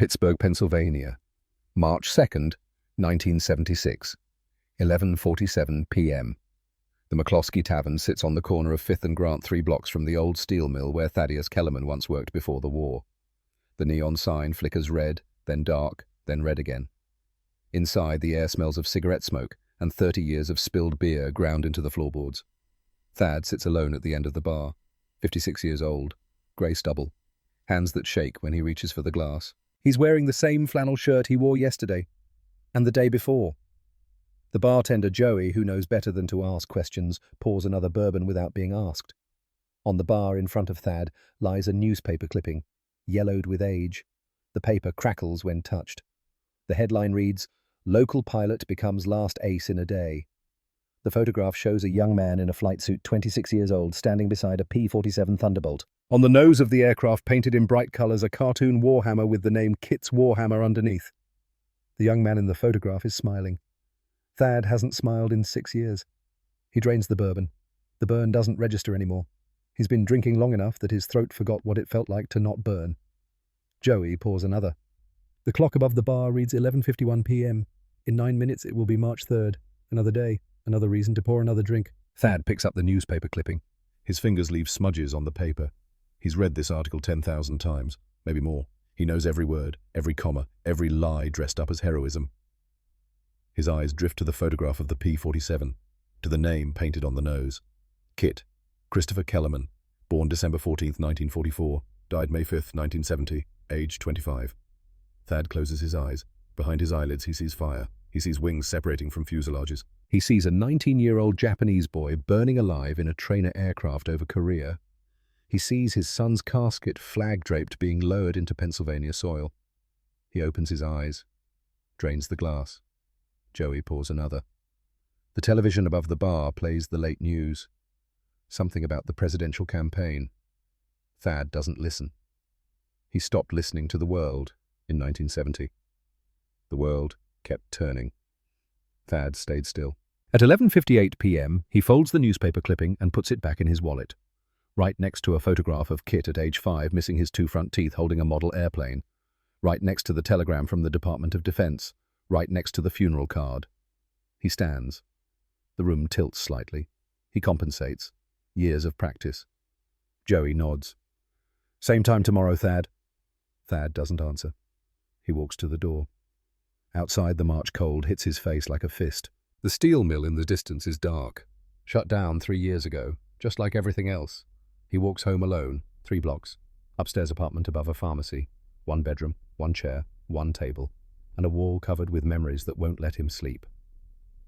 Pittsburgh, Pennsylvania, March 2nd, 1976, 11:47 p.m. The McCloskey Tavern sits on the corner of 5th and Grant 3 blocks from the old steel mill where Thaddeus Kellerman once worked before the war. The neon sign flickers red, then dark, then red again. Inside, the air smells of cigarette smoke and 30 years of spilled beer ground into the floorboards. Thad sits alone at the end of the bar, 56 years old, grey stubble, hands that shake when he reaches for the glass. He's wearing the same flannel shirt he wore yesterday, and the day before. The bartender, Joey, who knows better than to ask questions, pours another bourbon without being asked. On the bar in front of Thad lies a newspaper clipping, yellowed with age. The paper crackles when touched. The headline reads, "Local pilot becomes last ace in a day." The photograph shows a young man in a flight suit, 26 years old, standing beside a P-47 Thunderbolt. On the nose of the aircraft, painted in bright colours, a cartoon warhammer with the name Kit's Warhammer underneath. The young man in the photograph is smiling. Thad hasn't smiled in 6 years. He drains the bourbon. The burn doesn't register anymore. He's been drinking long enough that his throat forgot what it felt like to not burn. Joey pours another. The clock above the bar reads 11:51 p.m. In 9 minutes it will be March 3rd. Another day, another reason to pour another drink. Thad picks up the newspaper clipping. His fingers leave smudges on the paper. He's read this article 10,000 times, maybe more. He knows every word, every comma, every lie dressed up as heroism. His eyes drift to the photograph of the P-47, to the name painted on the nose. Kit, Christopher Kellerman, born December 14th, 1944, died May 5th, 1970, age 25. Thad closes his eyes. Behind his eyelids he sees fire. He sees wings separating from fuselages. He sees a 19-year-old Japanese boy burning alive in a trainer aircraft over Korea. He sees his son's casket, flag-draped, being lowered into Pennsylvania soil. He opens his eyes, drains the glass. Joey pours another. The television above the bar plays the late news. Something about the presidential campaign. Thad doesn't listen. He stopped listening to the world in 1970. The world kept turning. Thad stayed still. At 11:58 p.m., he folds the newspaper clipping and puts it back in his wallet. Right next to a photograph of Kit at age 5, missing his 2 front teeth, holding a model airplane. Right next to the telegram from the Department of Defense. Right next to the funeral card. He stands. The room tilts slightly. He compensates. Years of practice. Joey nods. "Same time tomorrow, Thad." Thad doesn't answer. He walks to the door. Outside, the March cold hits his face like a fist. The steel mill in the distance is dark. Shut down 3 years ago, just like everything else. He walks home alone, 3 blocks. Upstairs apartment above a pharmacy. 1 bedroom, 1 chair, 1 table, and a wall covered with memories that won't let him sleep.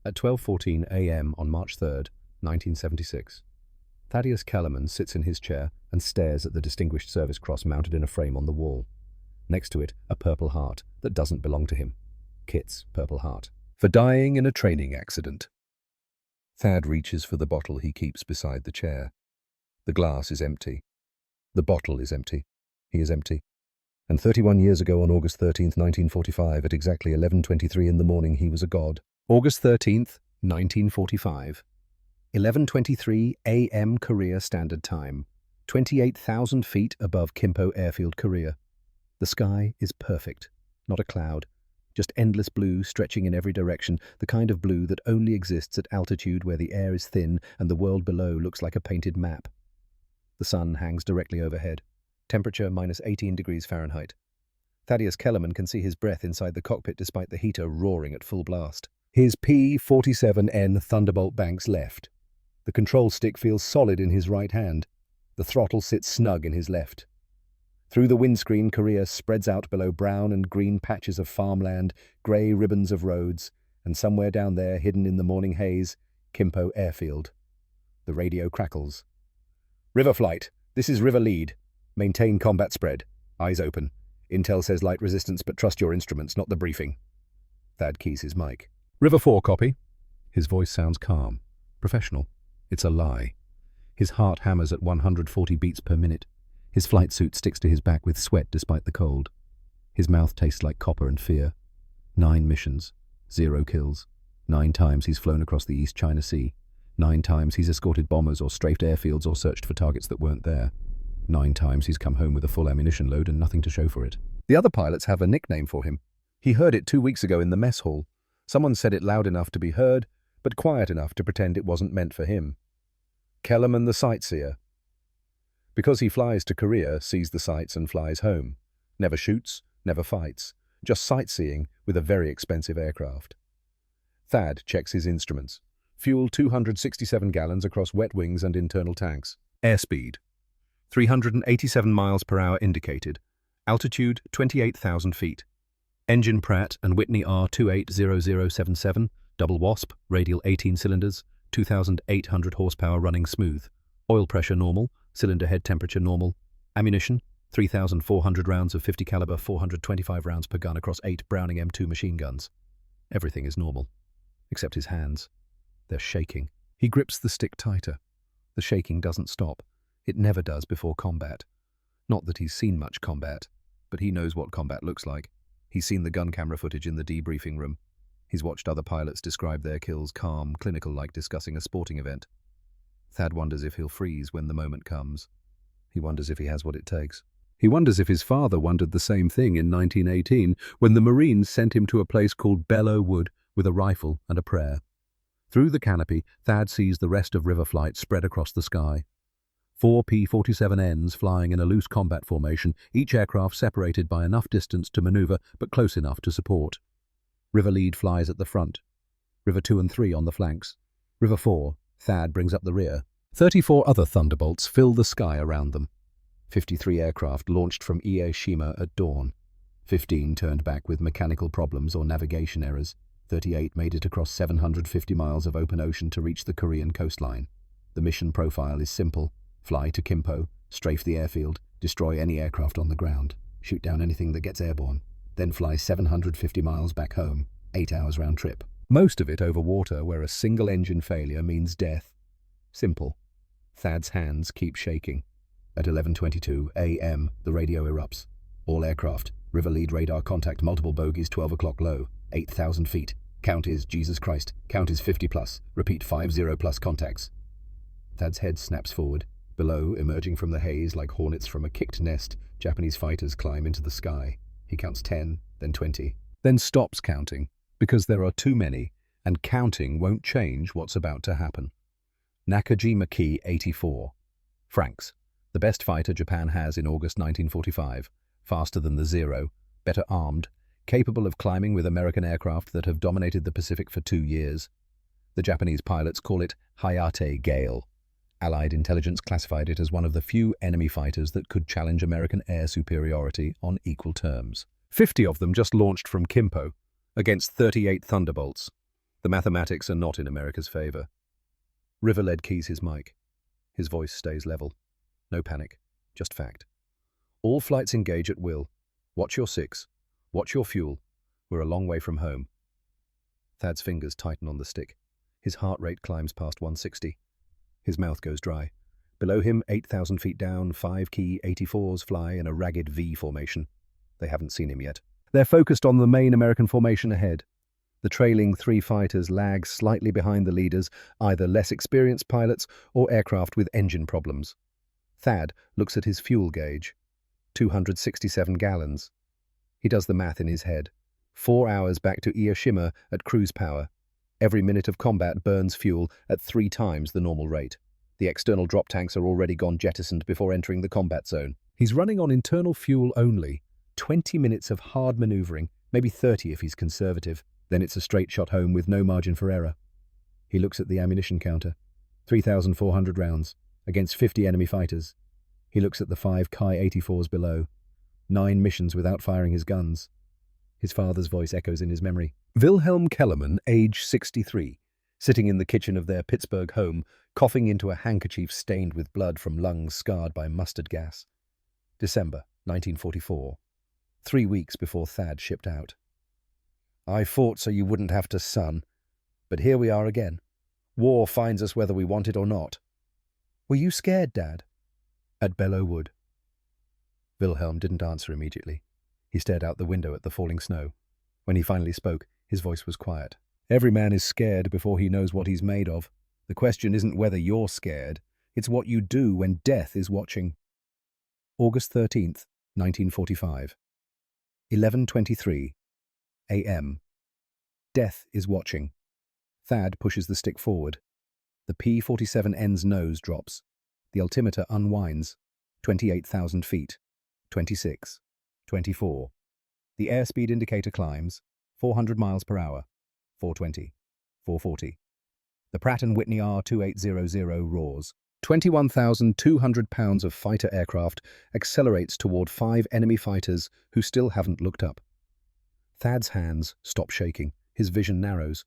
At 12:14 a.m. on March 3rd, 1976, Thaddeus Kellerman sits in his chair and stares at the Distinguished Service Cross mounted in a frame on the wall. Next to it, a purple heart that doesn't belong to him. Kit's purple heart. For dying in a training accident. Thad reaches for the bottle he keeps beside the chair. The glass is empty. The bottle is empty. He is empty. And 31 years ago on August 13th, 1945, at exactly 11:23 in the morning, he was a god. August 13th, 1945. 11:23 a.m. Korea Standard Time. 28,000 feet above Kimpo Airfield, Korea. The sky is perfect. Not a cloud. Just endless blue stretching in every direction, the kind of blue that only exists at altitude where the air is thin and the world below looks like a painted map. The sun hangs directly overhead. Temperature minus 18 degrees Fahrenheit. Thaddeus Kellerman can see his breath inside the cockpit despite the heater roaring at full blast. His P-47N Thunderbolt banks left. The control stick feels solid in his right hand. The throttle sits snug in his left. Through the windscreen, Korea spreads out below brown and green patches of farmland, grey ribbons of roads, and somewhere down there, hidden in the morning haze, Kimpo Airfield. The radio crackles. "River flight. This is River lead. Maintain combat spread. Eyes open. Intel says light resistance, but trust your instruments, not the briefing." Thad keys his mic. "River 4, copy." His voice sounds calm, professional. It's a lie. His heart hammers at 140 beats per minute. His flight suit sticks to his back with sweat despite the cold. His mouth tastes like copper and fear. 9 missions, 0 kills. 9 times he's flown across the East China Sea. 9 times he's escorted bombers or strafed airfields or searched for targets that weren't there. 9 times he's come home with a full ammunition load and nothing to show for it. The other pilots have a nickname for him. He heard it 2 weeks ago in the mess hall. Someone said it loud enough to be heard, but quiet enough to pretend it wasn't meant for him. Kellerman the Sightseer. Because he flies to Korea, sees the sights and flies home. Never shoots, never fights, just sightseeing with a very expensive aircraft. Thad checks his instruments. Fuel 267 gallons across wet wings and internal tanks. Airspeed 387 miles per hour indicated. Altitude 28,000 feet. Engine Pratt & Whitney R280077, double Wasp, radial 18 cylinders, 2,800 horsepower running smooth. Oil pressure normal, cylinder head temperature normal. Ammunition 3,400 rounds of 50 caliber, 425 rounds per gun across 8 Browning M2 machine guns. Everything is normal, except his hands. They're shaking. He grips the stick tighter. The shaking doesn't stop. It never does before combat. Not that he's seen much combat, but he knows what combat looks like. He's seen the gun camera footage in the debriefing room. He's watched other pilots describe their kills calm, clinical, like discussing a sporting event. Thad wonders if he'll freeze when the moment comes. He wonders if he has what it takes. He wonders if his father wondered the same thing in 1918 when the Marines sent him to a place called Belleau Wood with a rifle and a prayer. Through the canopy, Thad sees the rest of River Flight spread across the sky. 4 P-47Ns flying in a loose combat formation, each aircraft separated by enough distance to maneuver but close enough to support. River Lead flies at the front. River 2 and 3 on the flanks. River 4, Thad brings up the rear. 34 other Thunderbolts fill the sky around them. 53 aircraft launched from Ie-Shima at dawn. 15 turned back with mechanical problems or navigation errors. 38 made it across 750 miles of open ocean to reach the Korean coastline. The mission profile is simple. Fly to Kimpo, strafe the airfield, destroy any aircraft on the ground, shoot down anything that gets airborne, then fly 750 miles back home, 8 hours round trip. Most of it over water where a single engine failure means death. Simple. Thad's hands keep shaking. At 11:22 a.m., the radio erupts. All aircraft, River Lead radar contact multiple bogies 12 o'clock low, 8,000 feet. Count is Jesus Christ. Count is 50 plus. Repeat 50 plus contacts. Thad's head snaps forward. Below, emerging from the haze like hornets from a kicked nest, Japanese fighters climb into the sky. He counts 10, then 20. Then stops counting, because there are too many, and counting won't change what's about to happen. Nakajima Key 84. Franks, the best fighter Japan has in August 1945. Faster than the Zero, better armed, capable of climbing with American aircraft that have dominated the Pacific for 2 years. The Japanese pilots call it Hayate Gale. Allied intelligence classified it as one of the few enemy fighters that could challenge American air superiority on equal terms. 50 of them just launched from Kimpo, against 38 Thunderbolts. The mathematics are not in America's favor. Riverlead keys his mic. His voice stays level. No panic, just fact. All flights engage at will. Watch your 6. Watch your fuel. We're a long way from home. Thad's fingers tighten on the stick. His heart rate climbs past 160. His mouth goes dry. Below him, 8,000 feet down, 5 Key 84s fly in a ragged V formation. They haven't seen him yet. They're focused on the main American formation ahead. The trailing 3 fighters lag slightly behind the leaders, either less experienced pilots or aircraft with engine problems. Thad looks at his fuel gauge. 267 gallons. He does the math in his head. 4 hours back to Ie-Shima at cruise power. Every minute of combat burns fuel at 3 times the normal rate. The external drop tanks are already gone jettisoned before entering the combat zone. He's running on internal fuel only. 20 minutes of hard maneuvering, maybe 30 if he's conservative. Then it's a straight shot home with no margin for error. He looks at the ammunition counter. 3,400 rounds, against 50 enemy fighters. He looks at the 5 Ki-84s below. 9 missions without firing his guns. His father's voice echoes in his memory. Wilhelm Kellerman, age 63, sitting in the kitchen of their Pittsburgh home, coughing into a handkerchief stained with blood from lungs scarred by mustard gas. December 1944. 3 weeks before Thad shipped out. I fought so you wouldn't have to, son. But here we are again. War finds us whether we want it or not. Were you scared, Dad? At Belleau Wood. Wilhelm didn't answer immediately. He stared out the window at the falling snow. When he finally spoke, his voice was quiet. Every man is scared before he knows what he's made of. The question isn't whether you're scared. It's what you do when death is watching. August 13th, 1945. 11:23 a.m. Death is watching. Thad pushes the stick forward. The P-47N's nose drops. The altimeter unwinds. 28,000 feet. 26. 24. The airspeed indicator climbs. 400 miles per hour. 420. 440. The Pratt & Whitney R2800 roars. 21,200 pounds of fighter aircraft accelerates toward 5 enemy fighters who still haven't looked up. Thad's hands stop shaking. His vision narrows.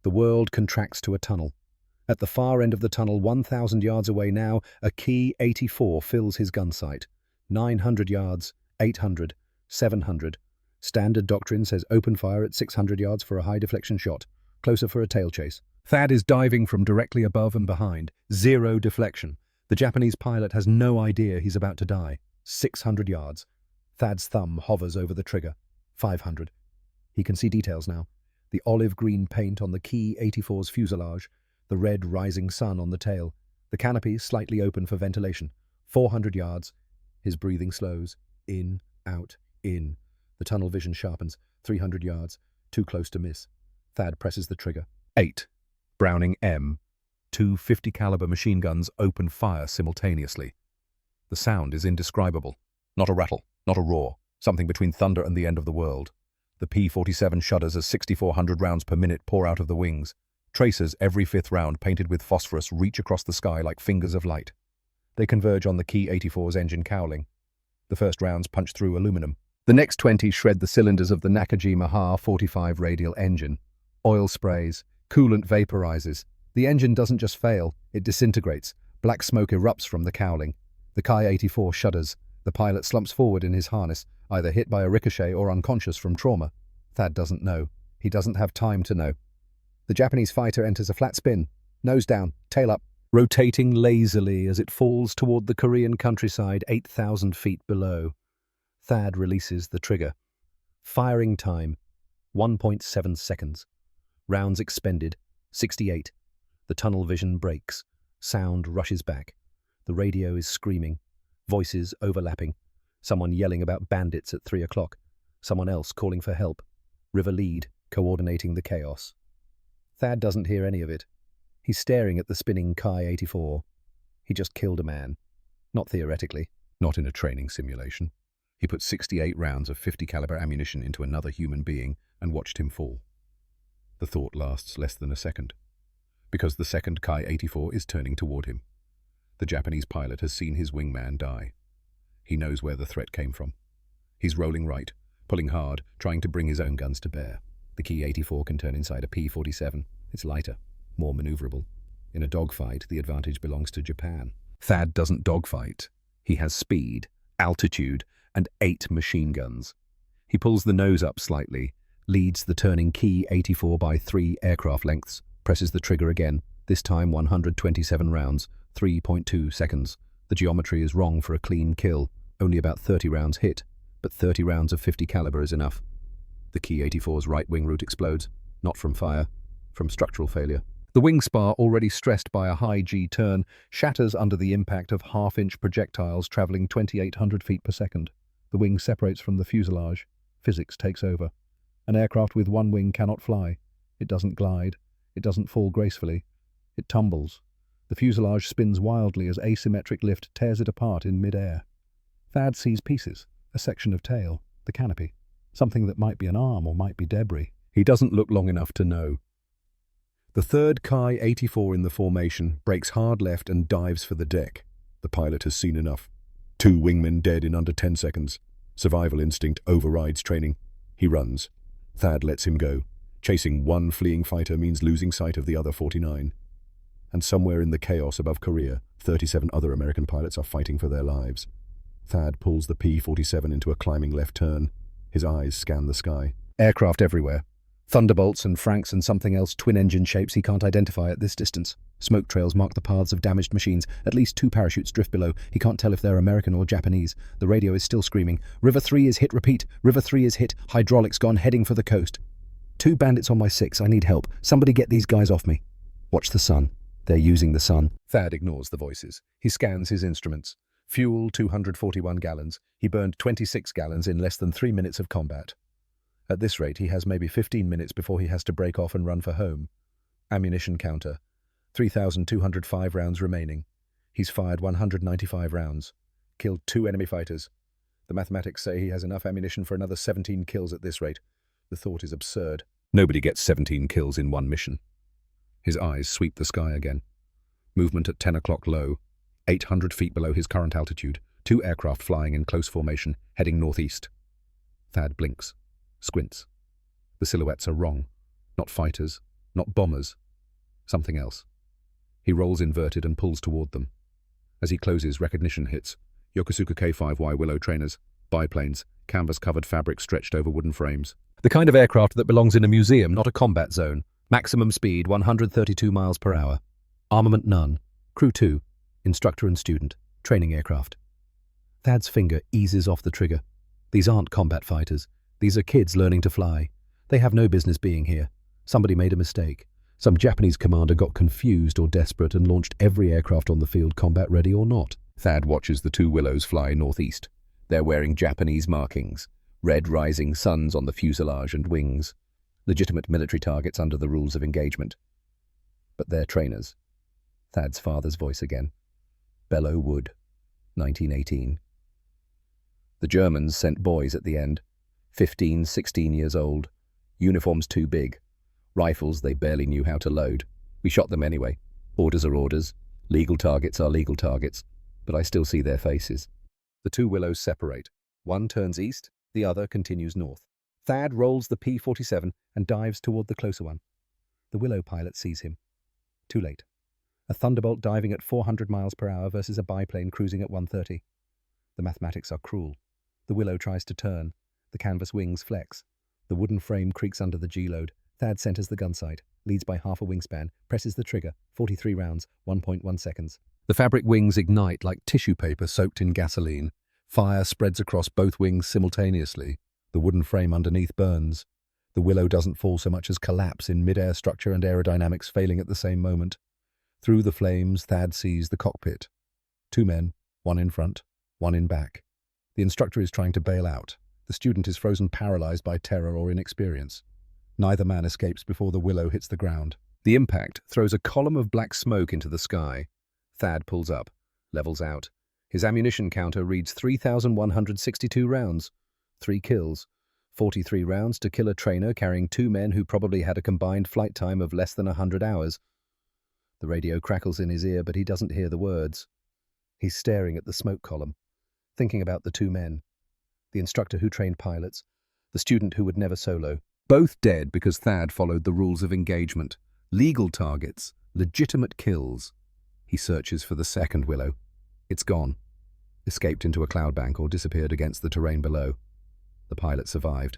The world contracts to a tunnel. At the far end of the tunnel, 1,000 yards away now, a Key 84 fills his gun sight. 900 yards, 800, 700. Standard doctrine says open fire at 600 yards for a high deflection shot. Closer for a tail chase. Thad is diving from directly above and behind. 0 deflection. The Japanese pilot has no idea he's about to die. 600 yards. Thad's thumb hovers over the trigger. 500. He can see details now. The olive-green paint on the Key 84's fuselage, the red rising sun on the tail, the canopy slightly open for ventilation. 400 yards. His breathing slows. In, out, in. The tunnel vision sharpens. 300 yards. Too close to miss. Thad presses the trigger. 8. Browning M. 2 50 caliber machine guns open fire simultaneously. The sound is indescribable. Not a rattle, not a roar. Something between thunder and the end of the world. The P-47 shudders as 6,400 rounds per minute pour out of the wings. Tracers every 5th round painted with phosphorus reach across the sky like fingers of light. They converge on the Key 84's engine cowling. The first rounds punch through aluminum. The next 20 shred the cylinders of the Nakajima Ha-45 radial engine. Oil sprays. Coolant vaporizes. The engine doesn't just fail, it disintegrates. Black smoke erupts from the cowling. The Ki-84 shudders. The pilot slumps forward in his harness, either hit by a ricochet or unconscious from trauma. Thad doesn't know. He doesn't have time to know. The Japanese fighter enters a flat spin. Nose down, tail up, rotating lazily as it falls toward the Korean countryside 8,000 feet below. Thad releases the trigger. Firing time, 1.7 seconds. Rounds expended, 68. The tunnel vision breaks. Sound rushes back. The radio is screaming. Voices overlapping. Someone yelling about bandits at 3 o'clock. Someone else calling for help. River lead, coordinating the chaos. Thad doesn't hear any of it. He's staring at the spinning Ki-84. He just killed a man. Not theoretically. Not in a training simulation. He put 68 rounds of 50 caliber ammunition into another human being and watched him fall. The thought lasts less than a second, because the second Ki-84 is turning toward him. The Japanese pilot has seen his wingman die. He knows where the threat came from. He's rolling right, pulling hard, trying to bring his own guns to bear. The Ki-84 can turn inside a P-47. It's lighter, more maneuverable. In a dogfight, the advantage belongs to Japan. Thad doesn't dogfight. He has speed, altitude, and 8 machine guns. He pulls the nose up slightly, leads the turning Ki-84 by 3 aircraft lengths, presses the trigger again, this time 127 rounds, 3.2 seconds. The geometry is wrong for a clean kill. Only about 30 rounds hit, but 30 rounds of 50 caliber is enough. The Ki-84's right wing root explodes, not from fire, from structural failure. The wing spar, already stressed by a high G turn, shatters under the impact of half-inch projectiles traveling 2,800 feet per second. The wing separates from the fuselage. Physics takes over. An aircraft with one wing cannot fly. It doesn't glide. It doesn't fall gracefully. It tumbles. The fuselage spins wildly as asymmetric lift tears it apart in mid-air. Thad sees pieces, a section of tail, the canopy, something that might be an arm or might be debris. He doesn't look long enough to know. The third Ki-84 in the formation breaks hard left and dives for the deck. The pilot has seen enough. 2 wingmen dead in under 10 seconds. Survival instinct overrides training. He runs. Thad lets him go. Chasing one fleeing fighter means losing sight of the other 49. And somewhere in the chaos above Korea, 37 other American pilots are fighting for their lives. Thad pulls the P-47 into a climbing left turn. His eyes scan the sky. Aircraft everywhere. Thunderbolts and Franks and something else, twin-engine shapes he can't identify at this distance. Smoke trails mark the paths of damaged machines. At least 2 parachutes drift below. He can't tell if they're American or Japanese. The radio is still screaming. River 3 is hit, repeat. River 3 is hit. Hydraulics gone, heading for the coast. 2 bandits on my 6. I need help. Somebody get these guys off me. Watch the sun. They're using the sun. Thad ignores the voices. He scans his instruments. Fuel 241 gallons. He burned 26 gallons in less than 3 minutes of combat. At this rate, he has maybe 15 minutes before he has to break off and run for home. Ammunition counter. 3,205 rounds remaining. He's fired 195 rounds. Killed 2 enemy fighters. The mathematics say he has enough ammunition for another 17 kills at this rate. The thought is absurd. Nobody gets 17 kills in one mission. His eyes sweep the sky again. Movement at 10 o'clock low. 800 feet below his current altitude. 2 aircraft flying in close formation, heading northeast. Thad blinks. Squints. The silhouettes are wrong. Not fighters. Not bombers. Something else. He rolls inverted and pulls toward them. As he closes, recognition hits. Yokosuka K-5Y Willow trainers, biplanes, canvas-covered fabric stretched over wooden frames. The kind of aircraft that belongs in a museum, not a combat zone. Maximum speed 132 miles per hour. Armament none. Crew 2. Instructor and student. Training aircraft. Thad's finger eases off the trigger. These aren't combat fighters. These are kids learning to fly. They have no business being here. Somebody made a mistake. Some Japanese commander got confused or desperate and launched every aircraft on the field combat ready or not. Thad watches the 2 Willows fly northeast. They're wearing Japanese markings. Red rising suns on the fuselage and wings. Legitimate military targets under the rules of engagement. But they're trainers. Thad's father's voice again. Belleau Wood, 1918. The Germans sent boys at the end. 15, 16 years old. Uniforms too big. Rifles they barely knew how to load. We shot them anyway. Orders are orders. Legal targets are legal targets. But I still see their faces. The 2 Willows separate. One turns east, the other continues north. Thad rolls the P-47 and dives toward the closer one. The Willow pilot sees him. Too late. A Thunderbolt diving at 400 miles per hour versus a biplane cruising at 130. The mathematics are cruel. The Willow tries to turn. The canvas wings flex. The wooden frame creaks under the G-load. Thad centers the gun sight, leads by half a wingspan, presses the trigger, 43 rounds, 1.1 seconds. The fabric wings ignite like tissue paper soaked in gasoline. Fire spreads across both wings simultaneously. The wooden frame underneath burns. The Willow doesn't fall so much as collapse in mid-air structure and aerodynamics failing at the same moment. Through the flames, Thad sees the cockpit. 2 men, one in front, one in back. The instructor is trying to bail out. The student is frozen paralyzed by terror or inexperience. Neither man escapes before the Willow hits the ground. The impact throws a column of black smoke into the sky. Thad pulls up, levels out. His ammunition counter reads 3,162 rounds. 3 kills. 43 rounds to kill a trainer carrying 2 men who probably had a combined flight time of less than 100 hours. The radio crackles in his ear, but he doesn't hear the words. He's staring at the smoke column, thinking about the 2 men. The instructor who trained pilots, the student who would never solo. Both dead because Thad followed the rules of engagement. Legal targets, legitimate kills. He searches for the second Willow. It's gone. Escaped into a cloud bank or disappeared against the terrain below. The pilot survived.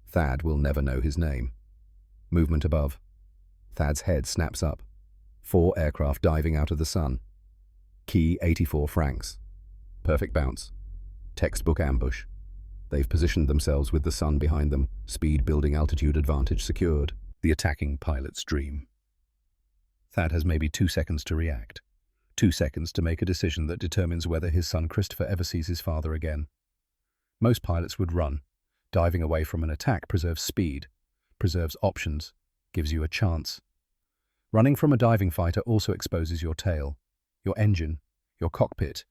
Thad will never know his name. Movement above. Thad's head snaps up. 4 aircraft diving out of the sun. Key 84 francs. Perfect bounce. Textbook ambush. They've positioned themselves with the sun behind them, speed building altitude advantage secured. The attacking pilot's dream. Thad has maybe 2 seconds to react. 2 seconds to make a decision that determines whether his son Christopher ever sees his father again. Most pilots would run. Diving away from an attack preserves speed, preserves options, gives you a chance. Running from a diving fighter also exposes your tail, your engine, your cockpit.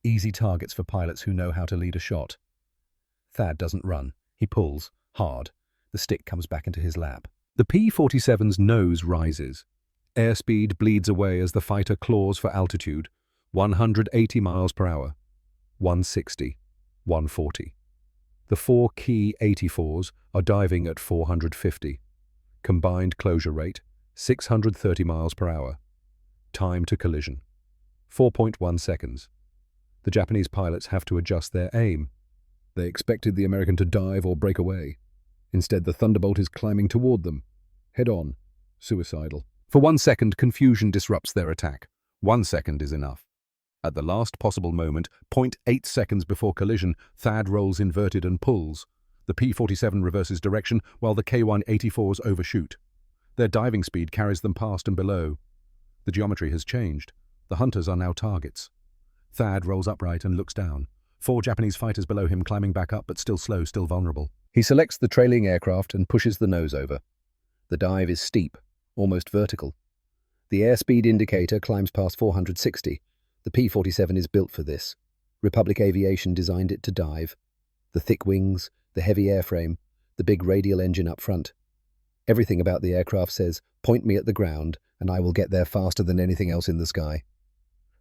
Easy targets for pilots who know how to lead a shot. Thad doesn't run. He pulls, hard. The stick comes back into his lap. The P-47's nose rises. Airspeed bleeds away as the fighter claws for altitude. 180 miles per hour. 160. 140. The 4 Key 84s are diving at 450. Combined closure rate, 630 miles per hour. Time to collision, 4.1 seconds. The Japanese pilots have to adjust their aim. They expected the American to dive or break away. Instead, the Thunderbolt is climbing toward them. Head on. Suicidal. For 1 second, confusion disrupts their attack. 1 second is enough. At the last possible moment, 0.8 seconds before collision, Thad rolls inverted and pulls. The P-47 reverses direction while the K-184s overshoot. Their diving speed carries them past and below. The geometry has changed. The hunters are now targets. Thad rolls upright and looks down. 4 Japanese fighters below him, climbing back up, but still slow, still vulnerable. He selects the trailing aircraft and pushes the nose over. The dive is steep, almost vertical. The airspeed indicator climbs past 460. The P-47 is built for this. Republic Aviation designed it to dive. The thick wings, the heavy airframe, the big radial engine up front. Everything about the aircraft says, "Point me at the ground, and I will get there faster than anything else in the sky."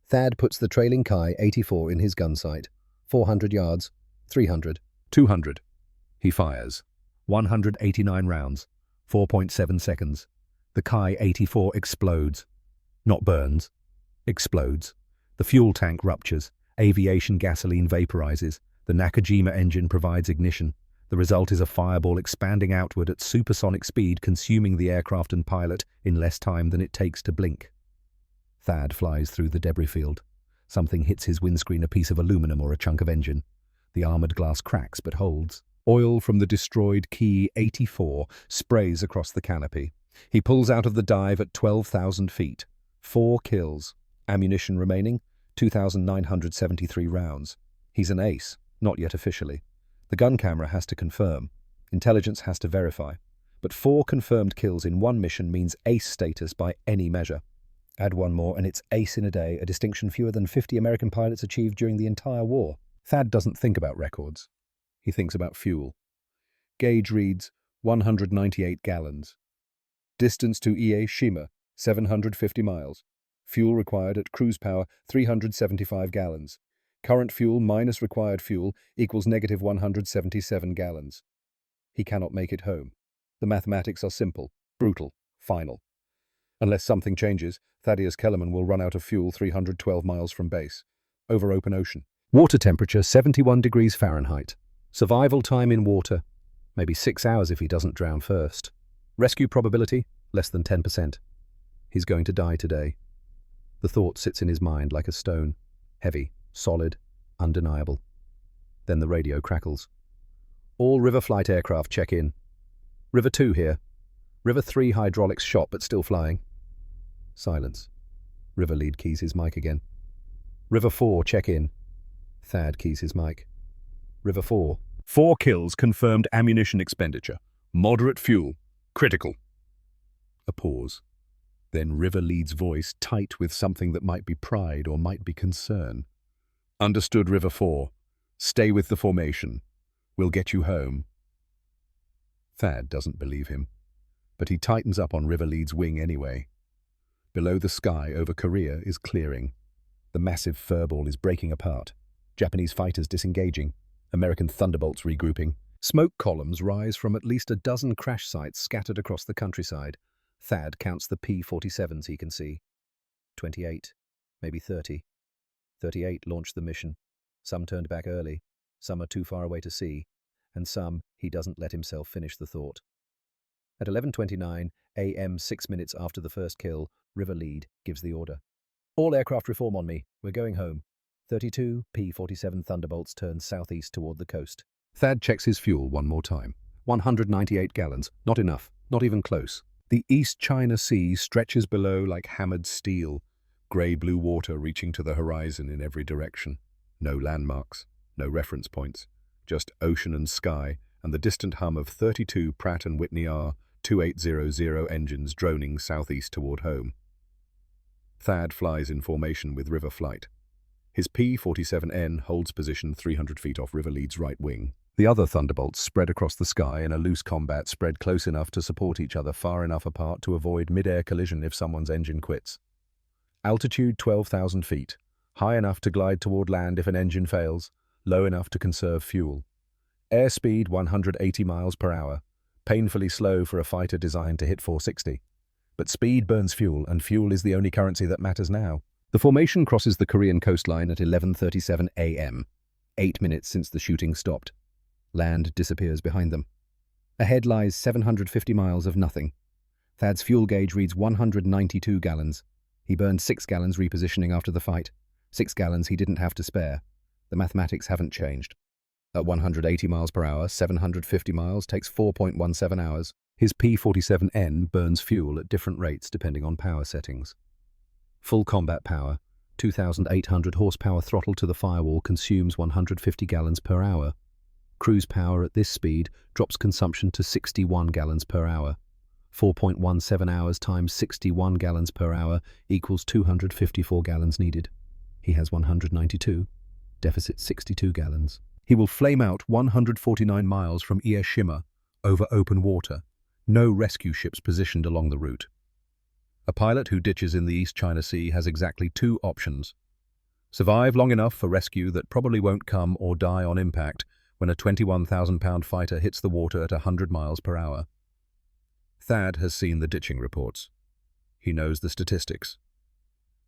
Thad puts the trailing Ki-84 in his gun sight. 400 yards, 300. 200. He fires. 189 rounds. 4.7 seconds. The Ki-84 explodes. Not burns. Explodes. The fuel tank ruptures. Aviation gasoline vaporizes. The Nakajima engine provides ignition. The result is a fireball expanding outward at supersonic speed, consuming the aircraft and pilot in less time than it takes to blink. Thad flies through the debris field. Something hits his windscreen, a piece of aluminum or a chunk of engine. The armored glass cracks but holds. Oil from the destroyed Ki-84 sprays across the canopy. He pulls out of the dive at 12,000 feet. 4 kills. Ammunition remaining, 2,973 rounds. He's an ace, not yet officially. The gun camera has to confirm. Intelligence has to verify. But 4 confirmed kills in one mission means ace status by any measure. Add one more and it's ace in a day, a distinction fewer than 50 American pilots achieved during the entire war. Thad doesn't think about records. He thinks about fuel. Gauge reads 198 gallons. Distance to Ie Shima, 750 miles. Fuel required at cruise power, 375 gallons. Current fuel minus required fuel equals negative 177 gallons. He cannot make it home. The mathematics are simple, brutal, final. Unless something changes, Thaddeus Kellerman will run out of fuel 312 miles from base, over open ocean. Water temperature 71 degrees Fahrenheit. Survival time in water, maybe 6 hours if he doesn't drown first. Rescue probability, less than 10%. He's going to die today. The thought sits in his mind like a stone, heavy, solid, undeniable. Then the radio crackles. All River Flight aircraft check in. River 2 here. River 3 hydraulics shot but still flying. Silence. River lead keys his mic again. River 4 check in. Thad keys his mic. River 4. 4 kills, confirmed ammunition expenditure. Moderate fuel. Critical. A pause. Then River lead's voice, tight with something that might be pride or might be concern. Understood, River 4. Stay with the formation. We'll get you home. Thad doesn't believe him, but he tightens up on River lead's wing anyway. Below the sky over Korea is clearing. The massive furball is breaking apart. Japanese fighters disengaging. American thunderbolts regrouping. Smoke columns rise from at least a dozen crash sites scattered across the countryside. Thad counts the P-47s he can see. 28, maybe 30. 38 launched the mission. Some turned back early. Some are too far away to see. And some he doesn't let himself finish the thought. At 11:29 a.m., 6 minutes after the first kill, River Lead gives the order. All aircraft reform on me. We're going home. 32 P-47 Thunderbolts turn southeast toward the coast. Thad checks his fuel one more time. 198 gallons. Not enough. Not even close. The East China Sea stretches below like hammered steel. Grey-blue water reaching to the horizon in every direction. No landmarks. No reference points. Just ocean and sky, and the distant hum of 32 Pratt & Whitney R2800 engines droning southeast toward home. Thad flies in formation with River Flight. His P-47N holds position 300 feet off River Lead's right wing. The other Thunderbolts spread across the sky in a loose combat, spread close enough to support each other, far enough apart to avoid mid-air collision if someone's engine quits. Altitude 12,000 feet, high enough to glide toward land if an engine fails, low enough to conserve fuel. Airspeed 180 miles per hour, painfully slow for a fighter designed to hit 460. But speed burns fuel, and fuel is the only currency that matters now. The formation crosses the Korean coastline at 11:37 a.m., 8 minutes since the shooting stopped. Land disappears behind them. Ahead lies 750 miles of nothing. Thad's fuel gauge reads 192 gallons. He burned 6 gallons repositioning after the fight. 6 gallons he didn't have to spare. The mathematics haven't changed. At 180 miles per hour, 750 miles takes 4.17 hours. His P-47N burns fuel at different rates depending on power settings. Full combat power, 2,800 horsepower throttle to the firewall consumes 150 gallons per hour. Cruise power at this speed drops consumption to 61 gallons per hour. 4.17 hours times 61 gallons per hour equals 254 gallons needed. He has 192. Deficit 62 gallons. He will flame out 149 miles from Ieshima over open water. No rescue ships positioned along the route. A pilot who ditches in the East China Sea has exactly two options. Survive long enough for rescue that probably won't come, or die on impact when a 21,000-pound fighter hits the water at 100 miles per hour. Thad has seen the ditching reports. He knows the statistics.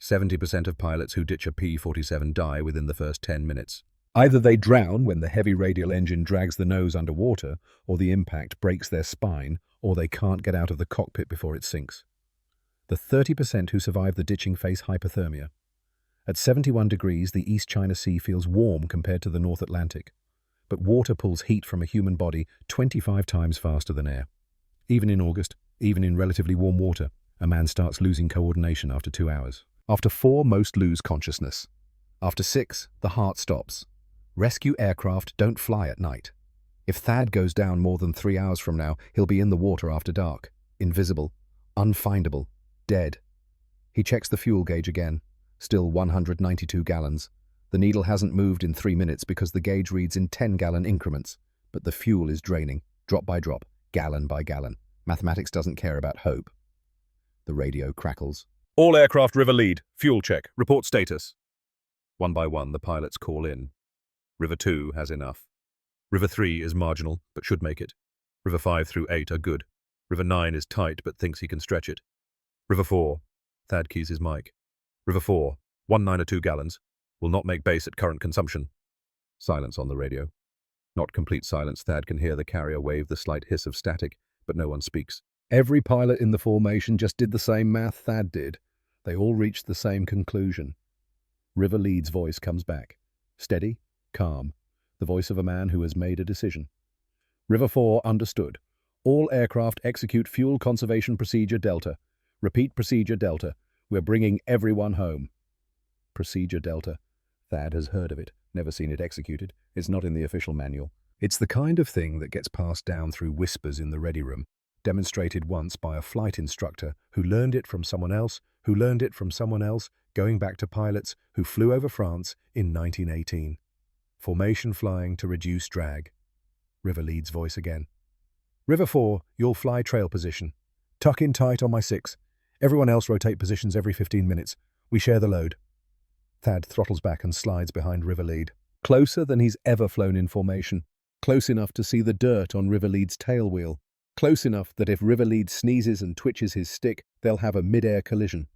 70% of pilots who ditch a P-47 die within the first 10 minutes. Either they drown when the heavy radial engine drags the nose underwater, or the impact breaks their spine, or they can't get out of the cockpit before it sinks. The 30% who survive the ditching face hypothermia. At 71 degrees, the East China Sea feels warm compared to the North Atlantic, but water pulls heat from a human body 25 times faster than air. Even in August, even in relatively warm water, a man starts losing coordination after 2 hours. After 4, most lose consciousness. After 6, the heart stops. Rescue aircraft don't fly at night. If Thad goes down more than 3 hours from now, he'll be in the water after dark, invisible, unfindable, dead. He checks the fuel gauge again, still 192 gallons. The needle hasn't moved in 3 minutes because the gauge reads in 10-gallon increments, but the fuel is draining, drop by drop, gallon by gallon. Mathematics doesn't care about hope. The radio crackles. All aircraft River lead. Fuel check. Report status. One by one, the pilots call in. River 2 has enough. River 3 is marginal, but should make it. River 5 through 8 are good. River 9 is tight, but thinks he can stretch it. River 4. Thad keys his mic. River 4, 192 gallons. Will not make base at current consumption. Silence on the radio. Not complete silence. Thad can hear the carrier wave the slight hiss of static, but no one speaks. Every pilot in the formation just did the same math Thad did. They all reached the same conclusion. River Lead's voice comes back. Steady, calm. The voice of a man who has made a decision. River 4 understood. All aircraft execute fuel conservation procedure Delta. Repeat procedure Delta. We're bringing everyone home. Procedure Delta. Thad has heard of it, never seen it executed. It's not in the official manual. It's the kind of thing that gets passed down through whispers in the ready room, demonstrated once by a flight instructor who learned it from someone else, who learned it from someone else, going back to pilots who flew over France in 1918. Formation flying to reduce drag. River Lead's voice again. River 4, you'll fly trail position. Tuck in tight on my 6. Everyone else rotate positions every 15 minutes. We share the load. Thad throttles back and slides behind River Lead. Closer than he's ever flown in formation. Close enough to see the dirt on River Lead's tail wheel. Close enough that if River Lead sneezes and twitches his stick, they'll have a mid-air collision.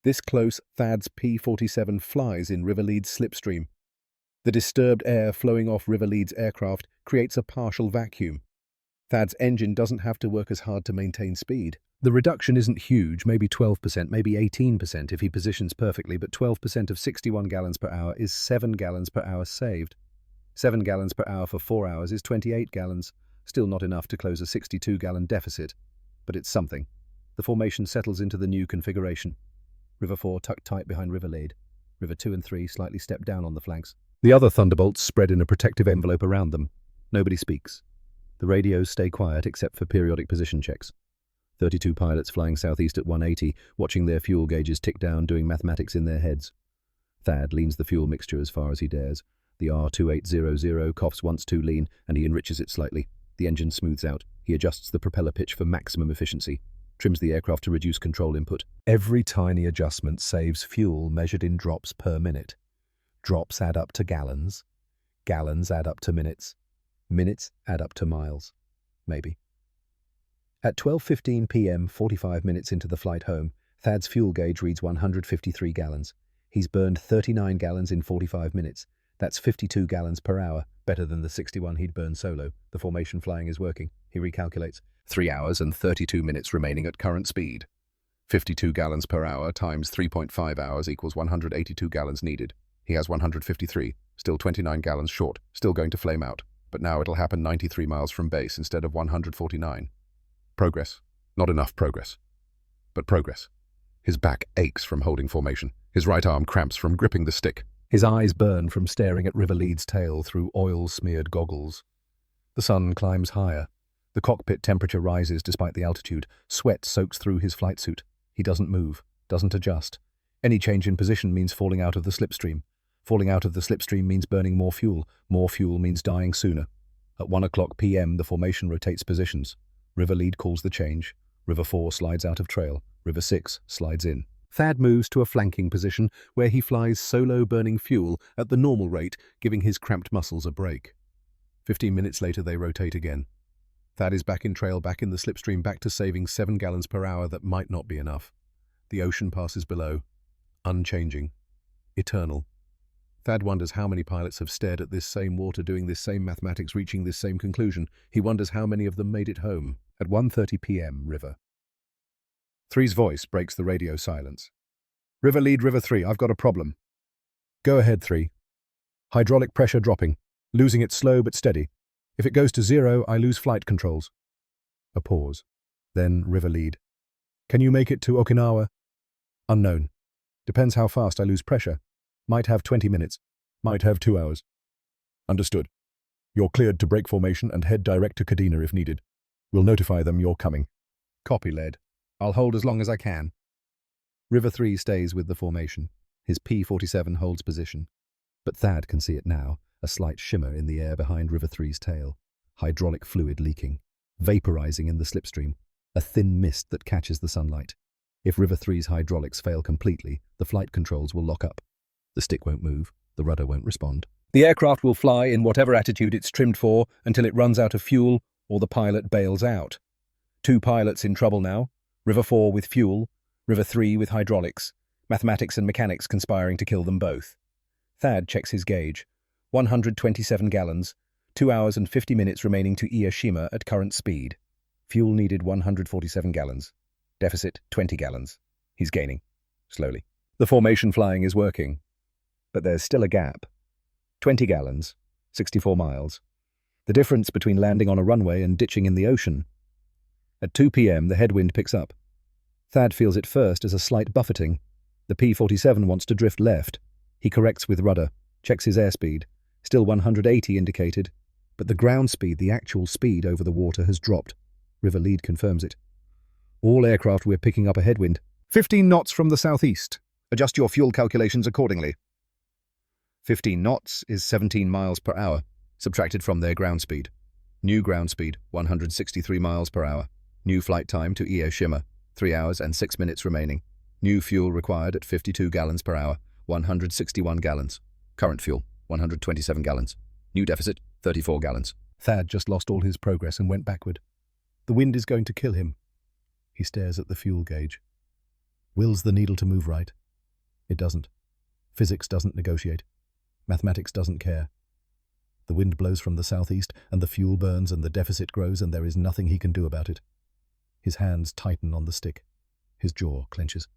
This close, Thad's P-47 flies in River Lead's slipstream. The disturbed air flowing off River Lead's aircraft creates a partial vacuum. Thad's engine doesn't have to work as hard to maintain speed. The reduction isn't huge, maybe 12%, maybe 18% if he positions perfectly, but 12% of 61 gallons per hour is 7 gallons per hour saved. 7 gallons per hour for 4 hours is 28 gallons. Still not enough to close a 62-gallon deficit, but it's something. The formation settles into the new configuration. River 4 tucked tight behind River Lead. River 2 and 3 slightly stepped down on the flanks. The other Thunderbolts spread in a protective envelope around them. Nobody speaks. The radios stay quiet except for periodic position checks. 32 pilots flying southeast at 180, watching their fuel gauges tick down, doing mathematics in their heads. Thad leans the fuel mixture as far as he dares. The R2800 coughs once too lean, and he enriches it slightly. The engine smooths out. He adjusts the propeller pitch for maximum efficiency. Trims the aircraft to reduce control input. Every tiny adjustment saves fuel measured in drops per minute. Drops add up to gallons. Gallons add up to minutes. Minutes add up to miles. Maybe. At 12:15 p.m., 45 minutes into the flight home, Thad's fuel gauge reads 153 gallons. He's burned 39 gallons in 45 minutes. That's 52 gallons per hour, better than the 61 he'd burned solo. The formation flying is working. He recalculates. 3 hours and 32 minutes remaining at current speed. 52 gallons per hour times 3.5 hours equals 182 gallons needed. He has 153, still 29 gallons short, still going to flame out. But now it'll happen 93 miles from base instead of 149. Progress. Not enough progress. But progress. His back aches from holding formation. His right arm cramps from gripping the stick. His eyes burn from staring at River Lead's tail through oil-smeared goggles. The sun climbs higher. The cockpit temperature rises despite the altitude. Sweat soaks through his flight suit. He doesn't move, doesn't adjust. Any change in position means falling out of the slipstream. Falling out of the slipstream means burning more fuel. More fuel means dying sooner. At 1:00 p.m., the formation rotates positions. River Lead calls the change. River 4 slides out of trail. River 6 slides in. Thad moves to a flanking position where he flies solo burning fuel at the normal rate, giving his cramped muscles a break. 15 minutes later, they rotate again. Thad is back in trail, back in the slipstream, back to saving 7 gallons per hour. That might not be enough. The ocean passes below, unchanging, eternal. Thad wonders how many pilots have stared at this same water, doing this same mathematics, reaching this same conclusion. He wonders how many of them made it home. At 1:30 p.m., River 3's voice breaks the radio silence. River Lead, River 3, I've got a problem. Go ahead, 3. Hydraulic pressure dropping. Losing it slow but steady. If it goes to 0, I lose flight controls. A pause. Then River Lead. Can you make it to Okinawa? Unknown. Depends how fast I lose pressure. Might have 20 minutes. Might have 2 hours. Understood. You're cleared to break formation and head direct to Kadena if needed. We'll notify them you're coming. Copy, Led. I'll hold as long as I can. River 3 stays with the formation. His P-47 holds position. But Thad can see it now, a slight shimmer in the air behind River 3's tail. Hydraulic fluid leaking, vaporizing in the slipstream, a thin mist that catches the sunlight. If River 3's hydraulics fail completely, the flight controls will lock up. The stick won't move, the rudder won't respond. The aircraft will fly in whatever attitude it's trimmed for until it runs out of fuel or the pilot bails out. 2 pilots in trouble now, River 4 with fuel, River 3 with hydraulics, mathematics and mechanics conspiring to kill them both. Thad checks his gauge. 127 gallons, 2 hours and 50 minutes remaining to Ieshima at current speed. Fuel needed 147 gallons. Deficit 20 gallons. He's gaining. Slowly. The formation flying is working. But there's still a gap. 20 gallons, 64 miles. The difference between landing on a runway and ditching in the ocean. At 2 p.m., the headwind picks up. Thad feels it first as a slight buffeting. The P-47 wants to drift left. He corrects with rudder, checks his airspeed. Still 180 indicated, but the ground speed, the actual speed over the water, has dropped. River Lead confirms it. All aircraft, we're picking up a headwind. 15 knots from the southeast. Adjust your fuel calculations accordingly. 15 knots is 17 miles per hour, subtracted from their ground speed. New ground speed, 163 miles per hour. New flight time to Ieshima, 3 hours and 6 minutes remaining. New fuel required at 52 gallons per hour, 161 gallons. Current fuel, 127 gallons. New deficit, 34 gallons. Thad just lost all his progress and went backward. The wind is going to kill him. He stares at the fuel gauge. Wills the needle to move right. It doesn't. Physics doesn't negotiate. Mathematics doesn't care. The wind blows from the southeast, and the fuel burns, and the deficit grows, and there is nothing he can do about it. His hands tighten on the stick. His jaw clenches.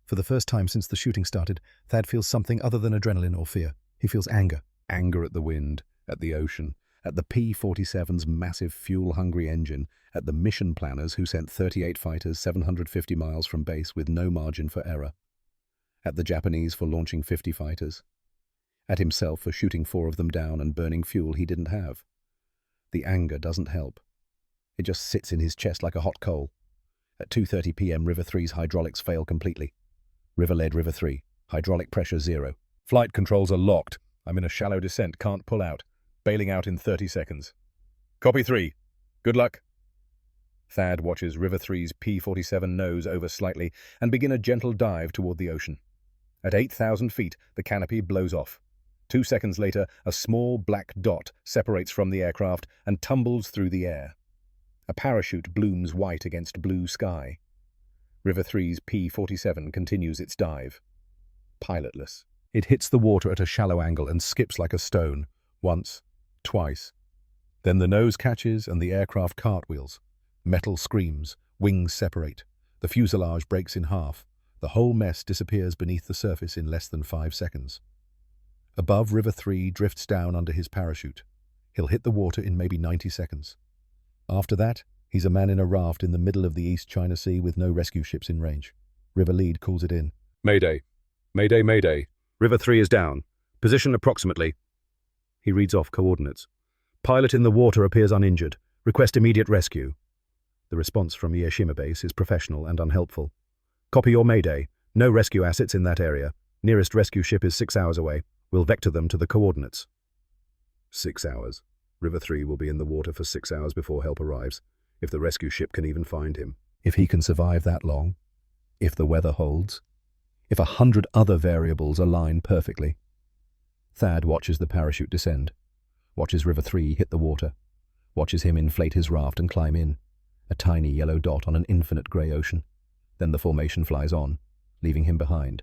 For the first time since the shooting started, Thad feels something other than adrenaline or fear. He feels anger. Anger at the wind, at the ocean, at the P-47's massive fuel-hungry engine, at the mission planners who sent 38 fighters 750 miles from base with no margin for error, at the Japanese for launching 50 fighters, at himself for shooting 4 of them down and burning fuel he didn't have. The anger doesn't help. It just sits in his chest like a hot coal. At 2:30 p.m., River 3's hydraulics fail completely. River Lead, River 3. Hydraulic pressure 0. Flight controls are locked. I'm in a shallow descent, can't pull out. Bailing out in 30 seconds. Copy 3. Good luck. Thad watches River 3's P-47 nose over slightly and begin a gentle dive toward the ocean. At 8,000 feet, the canopy blows off. 2 seconds later, a small black dot separates from the aircraft and tumbles through the air. A parachute blooms white against blue sky. River 3's P-47 continues its dive. Pilotless. It hits the water at a shallow angle and skips like a stone. Once, twice. Then the nose catches and the aircraft cartwheels. Metal screams, wings separate. The fuselage breaks in half. The whole mess disappears beneath the surface in less than 5 seconds. Above, River 3 drifts down under his parachute. He'll hit the water in maybe 90 seconds. After that, he's a man in a raft in the middle of the East China Sea with no rescue ships in range. River lead calls it in. Mayday. Mayday, mayday. River 3 is down. Position approximately. He reads off coordinates. Pilot in the water appears uninjured. Request immediate rescue. The response from Ieishima base is professional and unhelpful. Copy your mayday. No rescue assets in that area. Nearest rescue ship is 6 hours away. We'll vector them to the coordinates. 6 hours. River 3 will be in the water for 6 hours before help arrives, if the rescue ship can even find him. If he can survive that long, if the weather holds, if 100 other variables align perfectly. Thad watches the parachute descend, watches River 3 hit the water, watches him inflate his raft and climb in, a tiny yellow dot on an infinite grey ocean. Then the formation flies on, leaving him behind.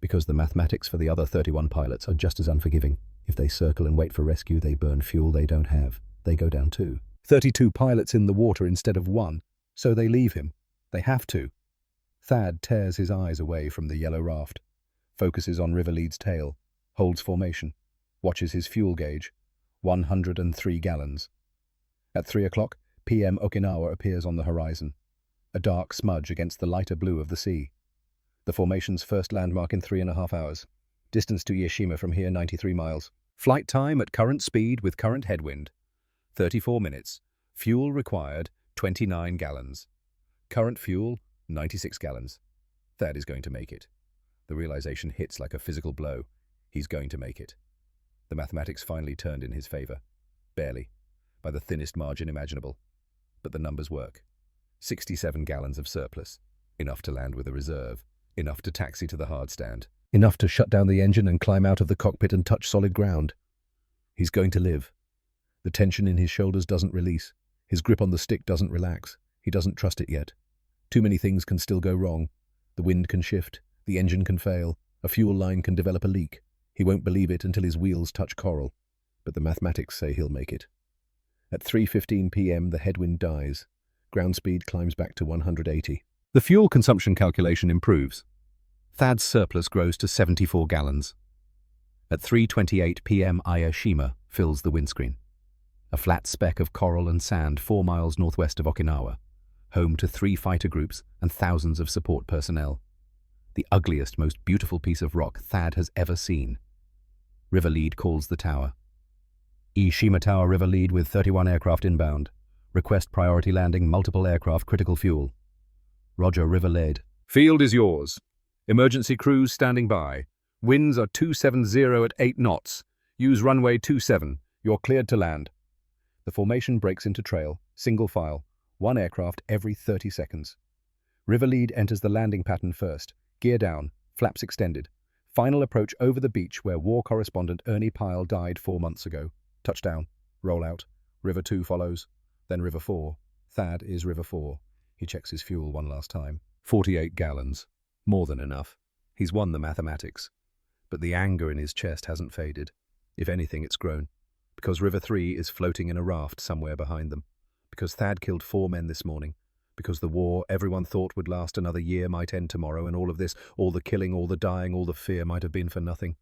Because the mathematics for the other 31 pilots are just as unforgiving. If they circle and wait for rescue, they burn fuel they don't have. They go down too. 32 pilots in the water instead of 1, so they leave him. They have to. Thad tears his eyes away from the yellow raft, focuses on River Lead's tail, holds formation, watches his fuel gauge, 103 gallons. At 3 o'clock, PM Okinawa appears on the horizon, a dark smudge against the lighter blue of the sea. The formation's first landmark in 3.5 hours. Distance to Ieishima from here 93 miles. Flight time at current speed with current headwind, 34 minutes. Fuel required, 29 gallons. Current fuel, 96 gallons. Thad is going to make it. The realization hits like a physical blow. He's going to make it. The mathematics finally turned in his favor. Barely. By the thinnest margin imaginable. But the numbers work. 67 gallons of surplus. Enough to land with a reserve. Enough to taxi to the hard stand. Enough to shut down the engine and climb out of the cockpit and touch solid ground. He's going to live. The tension in his shoulders doesn't release. His grip on the stick doesn't relax. He doesn't trust it yet. Too many things can still go wrong. The wind can shift. The engine can fail. A fuel line can develop a leak. He won't believe it until his wheels touch coral. But the mathematics say he'll make it. At 3:15 p.m. the headwind dies. Ground speed climbs back to 180. The fuel consumption calculation improves. Thad's surplus grows to 74 gallons. At 3:28 p.m. Ieishima fills the windscreen. A flat speck of coral and sand 4 miles northwest of Okinawa, home to 3 fighter groups and thousands of support personnel. The ugliest, most beautiful piece of rock Thad has ever seen. River Lead calls the tower. Ieishima Tower, River Lead with 31 aircraft inbound. Request priority landing, multiple aircraft, critical fuel. Roger, River Lead. Field is yours. Emergency crews standing by. Winds are 270 at 8 knots. Use runway 27. You're cleared to land. The formation breaks into trail, single file, 1 aircraft every 30 seconds. River Lead enters the landing pattern first, gear down, flaps extended. Final approach over the beach where war correspondent Ernie Pyle died 4 months ago. Touchdown, roll out. River 2 follows, then River 4. Thad is River 4. He checks his fuel one last time. 48 gallons. More than enough. He's won the mathematics. But the anger in his chest hasn't faded. If anything, it's grown. Because River 3 is floating in a raft somewhere behind them. Because Thad killed 4 men this morning. Because the war everyone thought would last another year might end tomorrow, and all of this, all the killing, all the dying, all the fear might have been for nothing.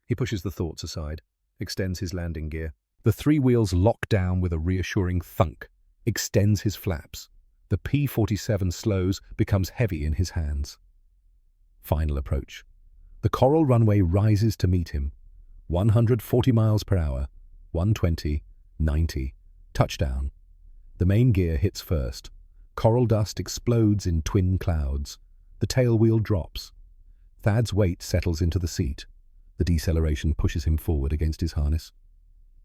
He pushes the thoughts aside, extends his landing gear. The 3 wheels lock down with a reassuring thunk, extends his flaps. The P-47 slows, becomes heavy in his hands. Final approach. The coral runway rises to meet him. 140 miles per hour, 120, 90, touchdown. The main gear hits first. Coral dust explodes in twin clouds. The tail wheel drops. Thad's weight settles into the seat. The deceleration pushes him forward against his harness.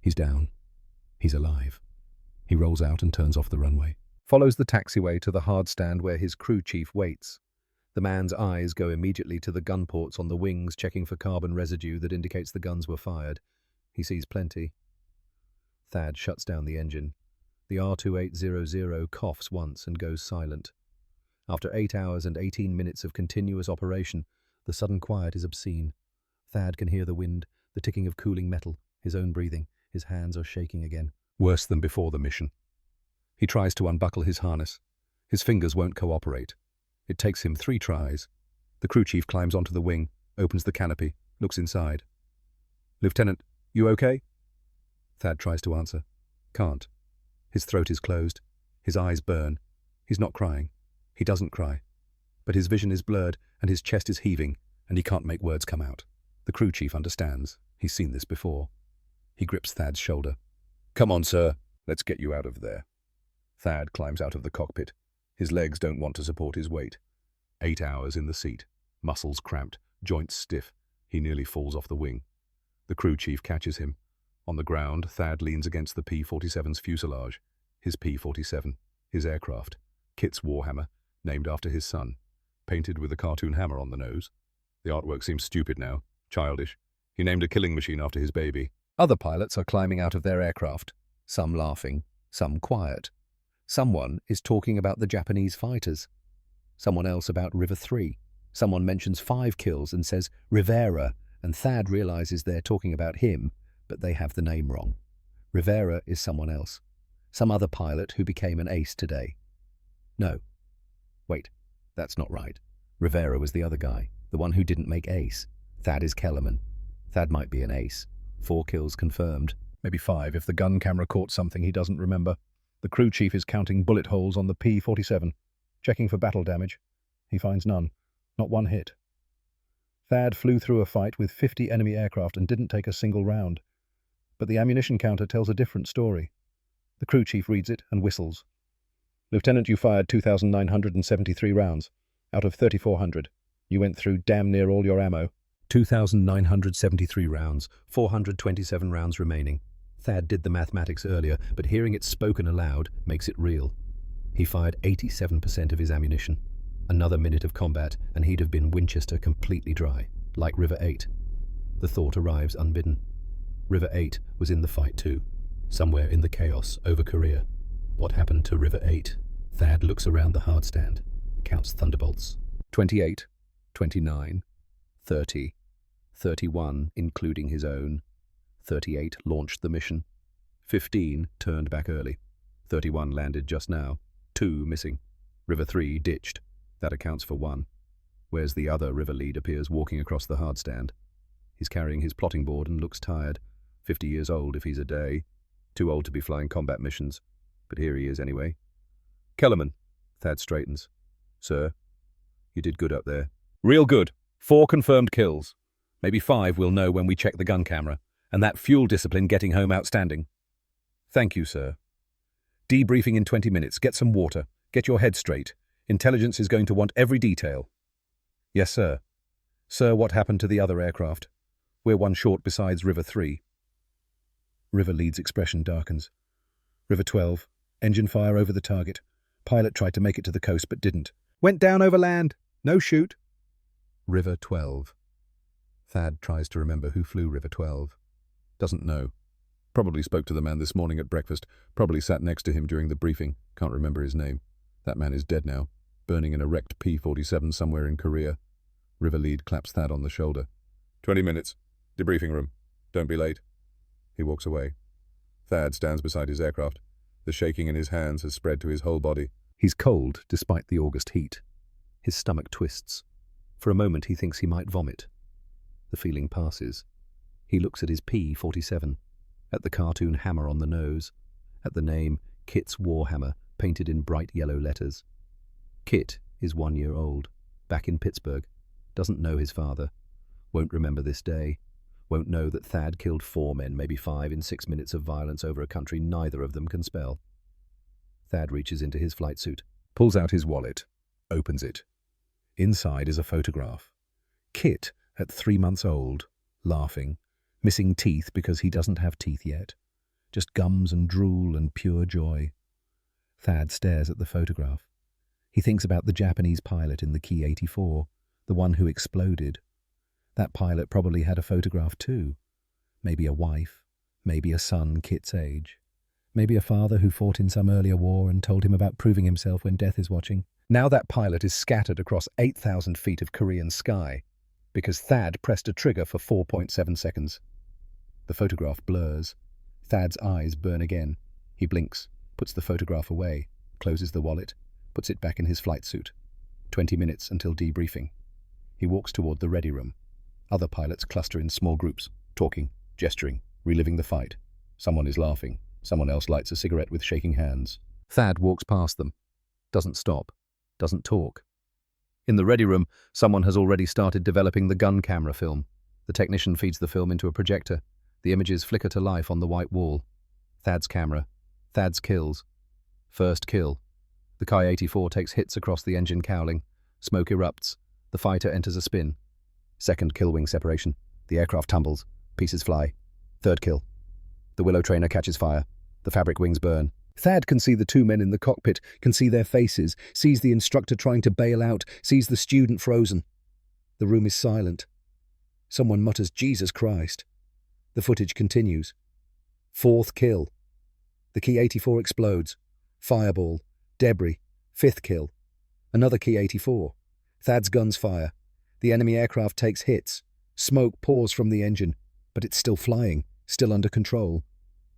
He's down. He's alive. He rolls out and turns off the runway. Follows the taxiway to the hard stand where his crew chief waits. The man's eyes go immediately to the gun ports on the wings, checking for carbon residue that indicates the guns were fired. He sees plenty. Thad shuts down the engine. The R2800 coughs once and goes silent. After 8 hours and 18 minutes of continuous operation, the sudden quiet is obscene. Thad can hear the wind, the ticking of cooling metal, his own breathing. His hands are shaking again. Worse than before the mission. He tries to unbuckle his harness. His fingers won't cooperate. It takes him 3 tries. The crew chief climbs onto the wing, opens the canopy, looks inside. "Lieutenant, you okay?" Thad tries to answer. Can't. His throat is closed. His eyes burn. He's not crying. He doesn't cry. but his vision is blurred and his chest is heaving and he can't make words come out. The crew chief understands. He's seen this before. He grips Thad's shoulder. Come on, sir. Let's get you out of there. Thad climbs out of the cockpit. His legs don't want to support his weight. 8 hours in the seat. Muscles cramped, joints stiff. He nearly falls off the wing. The crew chief catches him. On the ground, Thad leans against the P-47's fuselage. His P-47, his aircraft. Kit's Warhammer, named after his son. Painted with a cartoon hammer on the nose. The artwork seems stupid now, childish. He named a killing machine after his baby. Other pilots are climbing out of their aircraft, some laughing, some quiet. Someone is talking about the Japanese fighters. Someone else about River 3. Someone mentions 5 kills and says Rivera, and Thad realizes they're talking about him, but they have the name wrong. Rivera is someone else. Some other pilot who became an ace today. No. Wait, that's not right. Rivera was the other guy, the one who didn't make ace. Thad is Kellerman. Thad might be an ace. 4 kills confirmed. Maybe 5 if the gun camera caught something he doesn't remember. The crew chief is counting bullet holes on the P-47, checking for battle damage. He finds none. Not one hit. Thad flew through a fight with 50 enemy aircraft and didn't take a single round. But the ammunition counter tells a different story. The crew chief reads it and whistles. Lieutenant, you fired 2,973 rounds, out of 3,400. You went through damn near all your ammo. 2,973 rounds, 427 rounds remaining. Thad did the mathematics earlier, but hearing it spoken aloud makes it real. He fired 87% of his ammunition. Another minute of combat, and he'd have been Winchester completely dry, like River 8. The thought arrives unbidden. River 8 was in the fight too, somewhere in the chaos over Korea. What happened to River 8? Thad looks around the hardstand, counts thunderbolts. 28, 29, 30, 31, including his own. 38 launched the mission. 15 turned back early. 31 landed just now. 2 missing. River 3 ditched. That accounts for 1. Where's the other river lead appears walking across the hardstand. He's carrying his plotting board and looks tired. 50 years old if he's a day. Too old to be flying combat missions. But here he is anyway. Kellerman. Thad straightens. Sir, you did good up there. Real good. 4 confirmed kills. Maybe 5 we'll know when we check the gun camera. And that fuel discipline getting home outstanding. Thank you, sir. Debriefing in 20 minutes. Get some water. Get your head straight. Intelligence is going to want every detail. Yes, sir. Sir, what happened to the other aircraft? We're one short besides River 3. River lead's expression darkens. River 12. Engine fire over the target. Pilot tried to make it to the coast but didn't. Went down over land. No shoot. River 12. Thad tries to remember who flew River 12. Doesn't know. Probably spoke to the man this morning at breakfast. Probably sat next to him during the briefing. Can't remember his name. That man is dead now, burning in a wrecked P-47 somewhere in Korea. River lead claps Thad on the shoulder. 20 minutes. Debriefing room. Don't be late. He walks away. Thad stands beside his aircraft. The shaking in his hands has spread to his whole body. He's cold despite the August heat. His stomach twists. For a moment he thinks he might vomit. The feeling passes. He looks at his P-47, at the cartoon hammer on the nose, at the name Kit's Warhammer painted in bright yellow letters. Kit is 1 year old, back in Pittsburgh, doesn't know his father, won't remember this day, won't know that Thad killed 4 men, maybe 5, in 6 minutes of violence over a country neither of them can spell. Thad reaches into his flight suit, pulls out his wallet, opens it. Inside is a photograph. Kit at 3 months old, laughing, missing teeth because he doesn't have teeth yet. Just gums and drool and pure joy. Thad stares at the photograph. He thinks about the Japanese pilot in the Ki-84, the one who exploded. That pilot probably had a photograph too. Maybe a wife, maybe a son Kit's age. Maybe a father who fought in some earlier war and told him about proving himself when death is watching. Now that pilot is scattered across 8,000 feet of Korean sky because Thad pressed a trigger for 4.7 seconds. The photograph blurs. Thad's eyes burn again. He blinks, puts the photograph away, closes the wallet, puts it back in his flight suit. 20 minutes until debriefing. He walks toward the ready room. Other pilots cluster in small groups, talking, gesturing, reliving the fight. Someone is laughing. Someone else lights a cigarette with shaking hands. Thad walks past them. Doesn't stop. Doesn't talk. In the ready room, someone has already started developing the gun camera film. The technician feeds the film into a projector. The images flicker to life on the white wall. Thad's camera. Thad's kills. First kill. The Ki-84 takes hits across the engine cowling. Smoke erupts. The fighter enters a spin. Second kill wing separation. The aircraft tumbles. Pieces fly. Third kill. The Willow trainer catches fire. The fabric wings burn. Thad can see the two men in the cockpit, can see their faces, sees the instructor trying to bail out, sees the student frozen. The room is silent. Someone mutters, "Jesus Christ." The footage continues. Fourth kill. The Ki-84 explodes. Fireball. Debris. Fifth kill. Another Ki-84. Thad's guns fire. The enemy aircraft takes hits. Smoke pours from the engine, but it's still flying, still under control.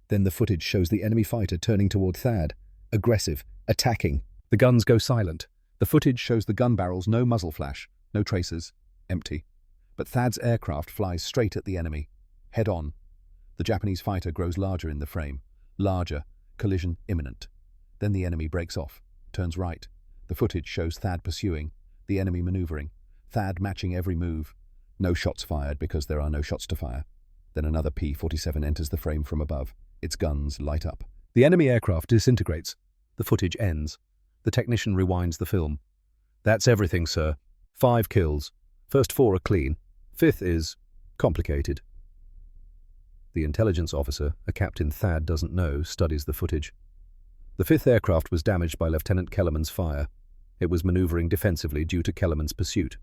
Then the footage shows the enemy fighter turning toward Thad, aggressive, attacking. The guns go silent. The footage shows the gun barrels, no muzzle flash, no tracers, empty. But Thad's aircraft flies straight at the enemy, head on. The Japanese fighter grows larger in the frame, larger, collision imminent. Then the enemy breaks off, turns right. The footage shows Thad pursuing, the enemy maneuvering, Thad matching every move. No shots fired because there are no shots to fire. Then another P-47 enters the frame from above. Its guns light up. The enemy aircraft disintegrates. The footage ends. The technician rewinds the film. "That's everything, sir. 5 kills. First 4 are clean. 5th is complicated." The intelligence officer, a Captain Thad doesn't know, studies the footage. The 5th aircraft was damaged by Lieutenant Kellerman's fire. It was maneuvering defensively due to Kellerman's pursuit.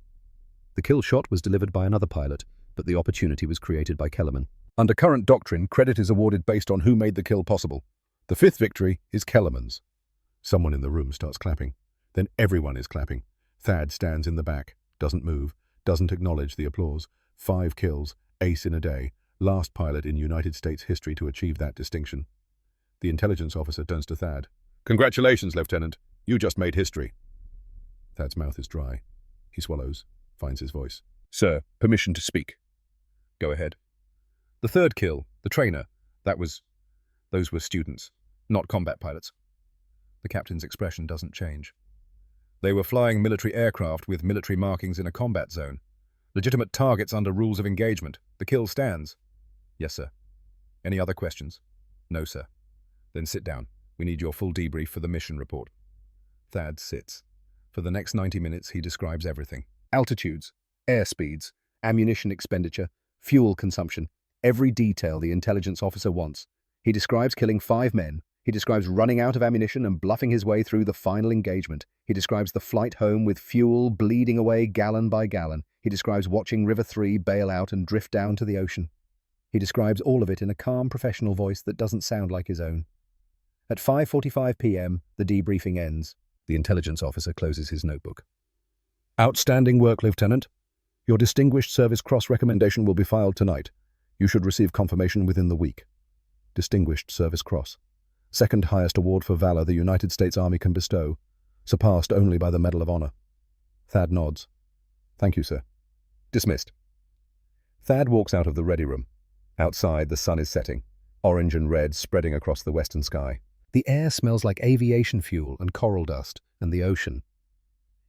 The kill shot was delivered by another pilot, but the opportunity was created by Kellerman. Under current doctrine, credit is awarded based on who made the kill possible. The 5th victory is Kellerman's. Someone in the room starts clapping. Then everyone is clapping. Thad stands in the back, doesn't move, doesn't acknowledge the applause. 5 kills, ace in a day, last pilot in United States history to achieve that distinction. The intelligence officer turns to Thad. "Congratulations, Lieutenant. You just made history." Thad's mouth is dry. He swallows, finds his voice. "Sir, permission to speak." "Go ahead." "The 3rd kill, the trainer, those were students, not combat pilots." The captain's expression doesn't change. "They were flying military aircraft with military markings in a combat zone. Legitimate targets under rules of engagement. The kill stands." "Yes, sir." "Any other questions?" "No, sir." "Then sit down. We need your full debrief for the mission report." Thad sits. For the next 90 minutes, he describes everything. Altitudes, airspeeds, ammunition expenditure, fuel consumption, every detail the intelligence officer wants. He describes killing 5 men. He describes running out of ammunition and bluffing his way through the final engagement. He describes the flight home with fuel bleeding away gallon by gallon. He describes watching River 3 bail out and drift down to the ocean. He describes all of it in a calm, professional voice that doesn't sound like his own. At 5:45 p.m., the debriefing ends. The intelligence officer closes his notebook. "Outstanding work, Lieutenant. Your Distinguished Service Cross recommendation will be filed tonight. You should receive confirmation within the week." Distinguished Service Cross. Second highest award for valor the United States Army can bestow, surpassed only by the Medal of Honor. Thad nods. "Thank you, sir." Dismissed. Thad walks out of the ready room. Outside, the sun is setting, orange and red spreading across the western sky. The air smells like aviation fuel and coral dust and the ocean.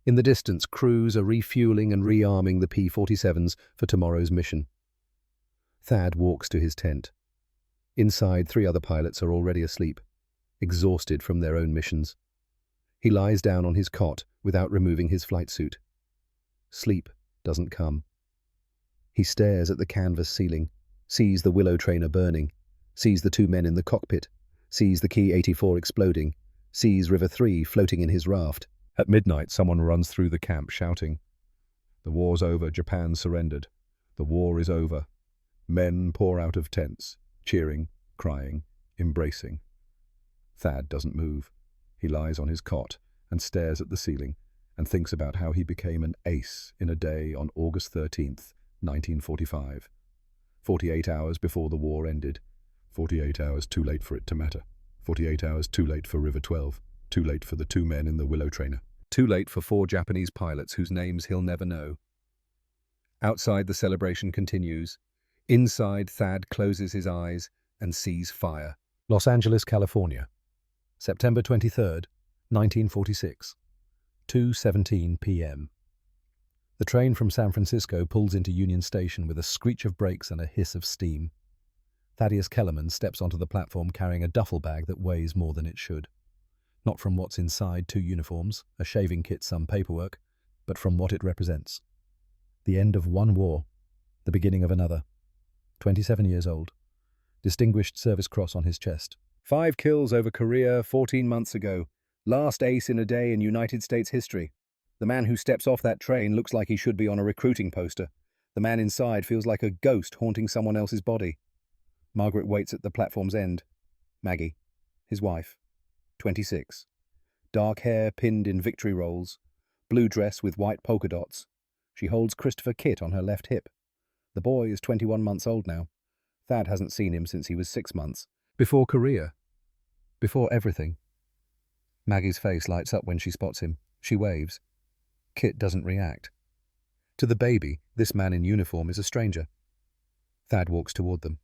In the distance, crews are refueling and rearming the P-47s for tomorrow's mission. Thad walks to his tent. Inside, 3 other pilots are already asleep, exhausted from their own missions. He lies down on his cot without removing his flight suit. Sleep doesn't come. He stares at the canvas ceiling, sees the Willow trainer burning, sees the 2 men in the cockpit, sees the Ki-84 exploding, sees River 3 floating in his raft. At midnight, someone runs through the camp shouting, "The war's over, Japan surrendered. The war is over." Men pour out of tents, cheering, crying, embracing. Thad doesn't move. He lies on his cot and stares at the ceiling and thinks about how he became an ace in a day on August 13th, 1945. 48 hours before the war ended. 48 hours too late for it to matter. 48 hours too late for River 12. Too late for the 2 men in the Willow trainer. Too late for 4 Japanese pilots whose names he'll never know. Outside, the celebration continues. Inside, Thad closes his eyes and sees fire. Los Angeles, California. September 23rd, 1946. 2:17 p.m. The train from San Francisco pulls into Union Station with a screech of brakes and a hiss of steam. Thaddeus Kellerman steps onto the platform carrying a duffel bag that weighs more than it should. Not from what's inside 2 uniforms, a shaving kit, some paperwork, but from what it represents. The end of one war, the beginning of another. 27 years old. Distinguished Service Cross on his chest. 5 kills over Korea 14 months ago. Last ace in a day in United States history. The man who steps off that train looks like he should be on a recruiting poster. The man inside feels like a ghost haunting someone else's body. Margaret waits at the platform's end. Maggie, his wife, 26. Dark hair pinned in victory rolls. Blue dress with white polka dots. She holds Christopher Kit on her left hip. The boy is 21 months old now. Thad hasn't seen him since he was 6 months. Before Korea. Before everything. Maggie's face lights up when she spots him. She waves. Kit doesn't react. To the baby, this man in uniform is a stranger. Thad walks toward them.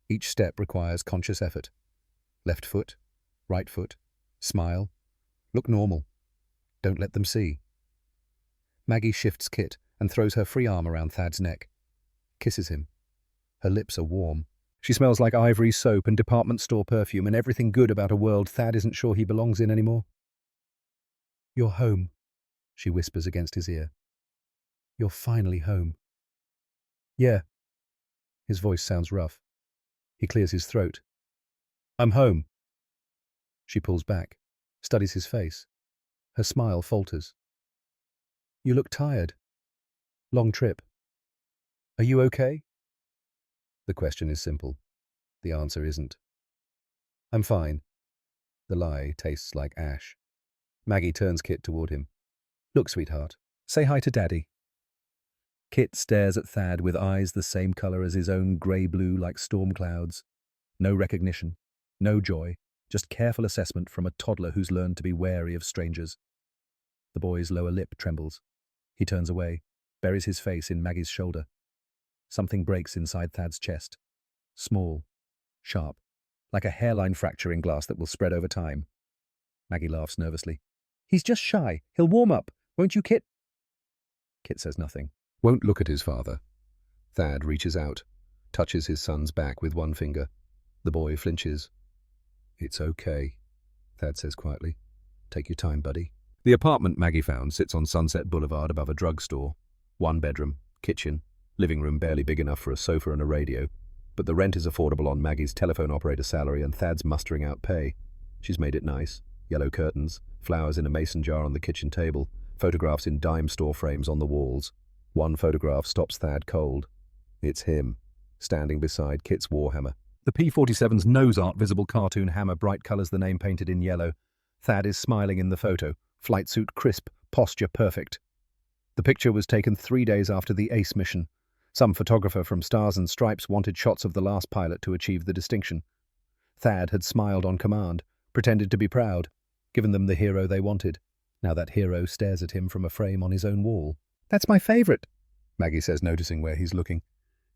Each step requires conscious effort. Left foot, right foot, smile. Look normal. Don't let them see. Maggie shifts Kit and throws her free arm around Thad's neck. Kisses him. Her lips are warm. She smells like ivory soap and department store perfume and everything good about a world Thad isn't sure he belongs in anymore. "You're home," she whispers against his ear. "You're finally home." "Yeah." His voice sounds rough. He clears his throat. "I'm home." She pulls back, studies his face. Her smile falters. "You look tired. Long trip. Are you okay?" The question is simple. The answer isn't. "I'm fine." The lie tastes like ash. Maggie turns Kit toward him. "Look, sweetheart, say hi to Daddy." Kit stares at Thad with eyes the same color as his own grey-blue like storm clouds. No recognition, no joy, just careful assessment from a toddler who's learned to be wary of strangers. The boy's lower lip trembles. He turns away, buries his face in Maggie's shoulder. Something breaks inside Thad's chest. Small, sharp, like a hairline fracture in glass that will spread over time. Maggie laughs nervously. "He's just shy. He'll warm up. Won't you, Kit?" Kit says nothing. Won't look at his father. Thad reaches out, touches his son's back with one finger. The boy flinches. "It's okay," Thad says quietly. "Take your time, buddy." The apartment Maggie found sits on Sunset Boulevard above a drugstore. 1 bedroom, kitchen, living room barely big enough for a sofa and a radio. But the rent is affordable on Maggie's telephone operator salary and Thad's mustering out pay. She's made it nice. Yellow curtains, flowers in a mason jar on the kitchen table, photographs in dime store frames on the walls. One photograph stops Thad cold. It's him, standing beside Kit's warhammer. The P-47's nose art visible cartoon hammer bright colors the name painted in yellow. Thad is smiling in the photo, flight suit crisp, posture perfect. The picture was taken 3 days after the ACE mission. Some photographer from Stars and Stripes wanted shots of the last pilot to achieve the distinction. Thad had smiled on command, pretended to be proud, given them the hero they wanted. Now that hero stares at him from a frame on his own wall. "That's my favorite," Maggie says, noticing where he's looking.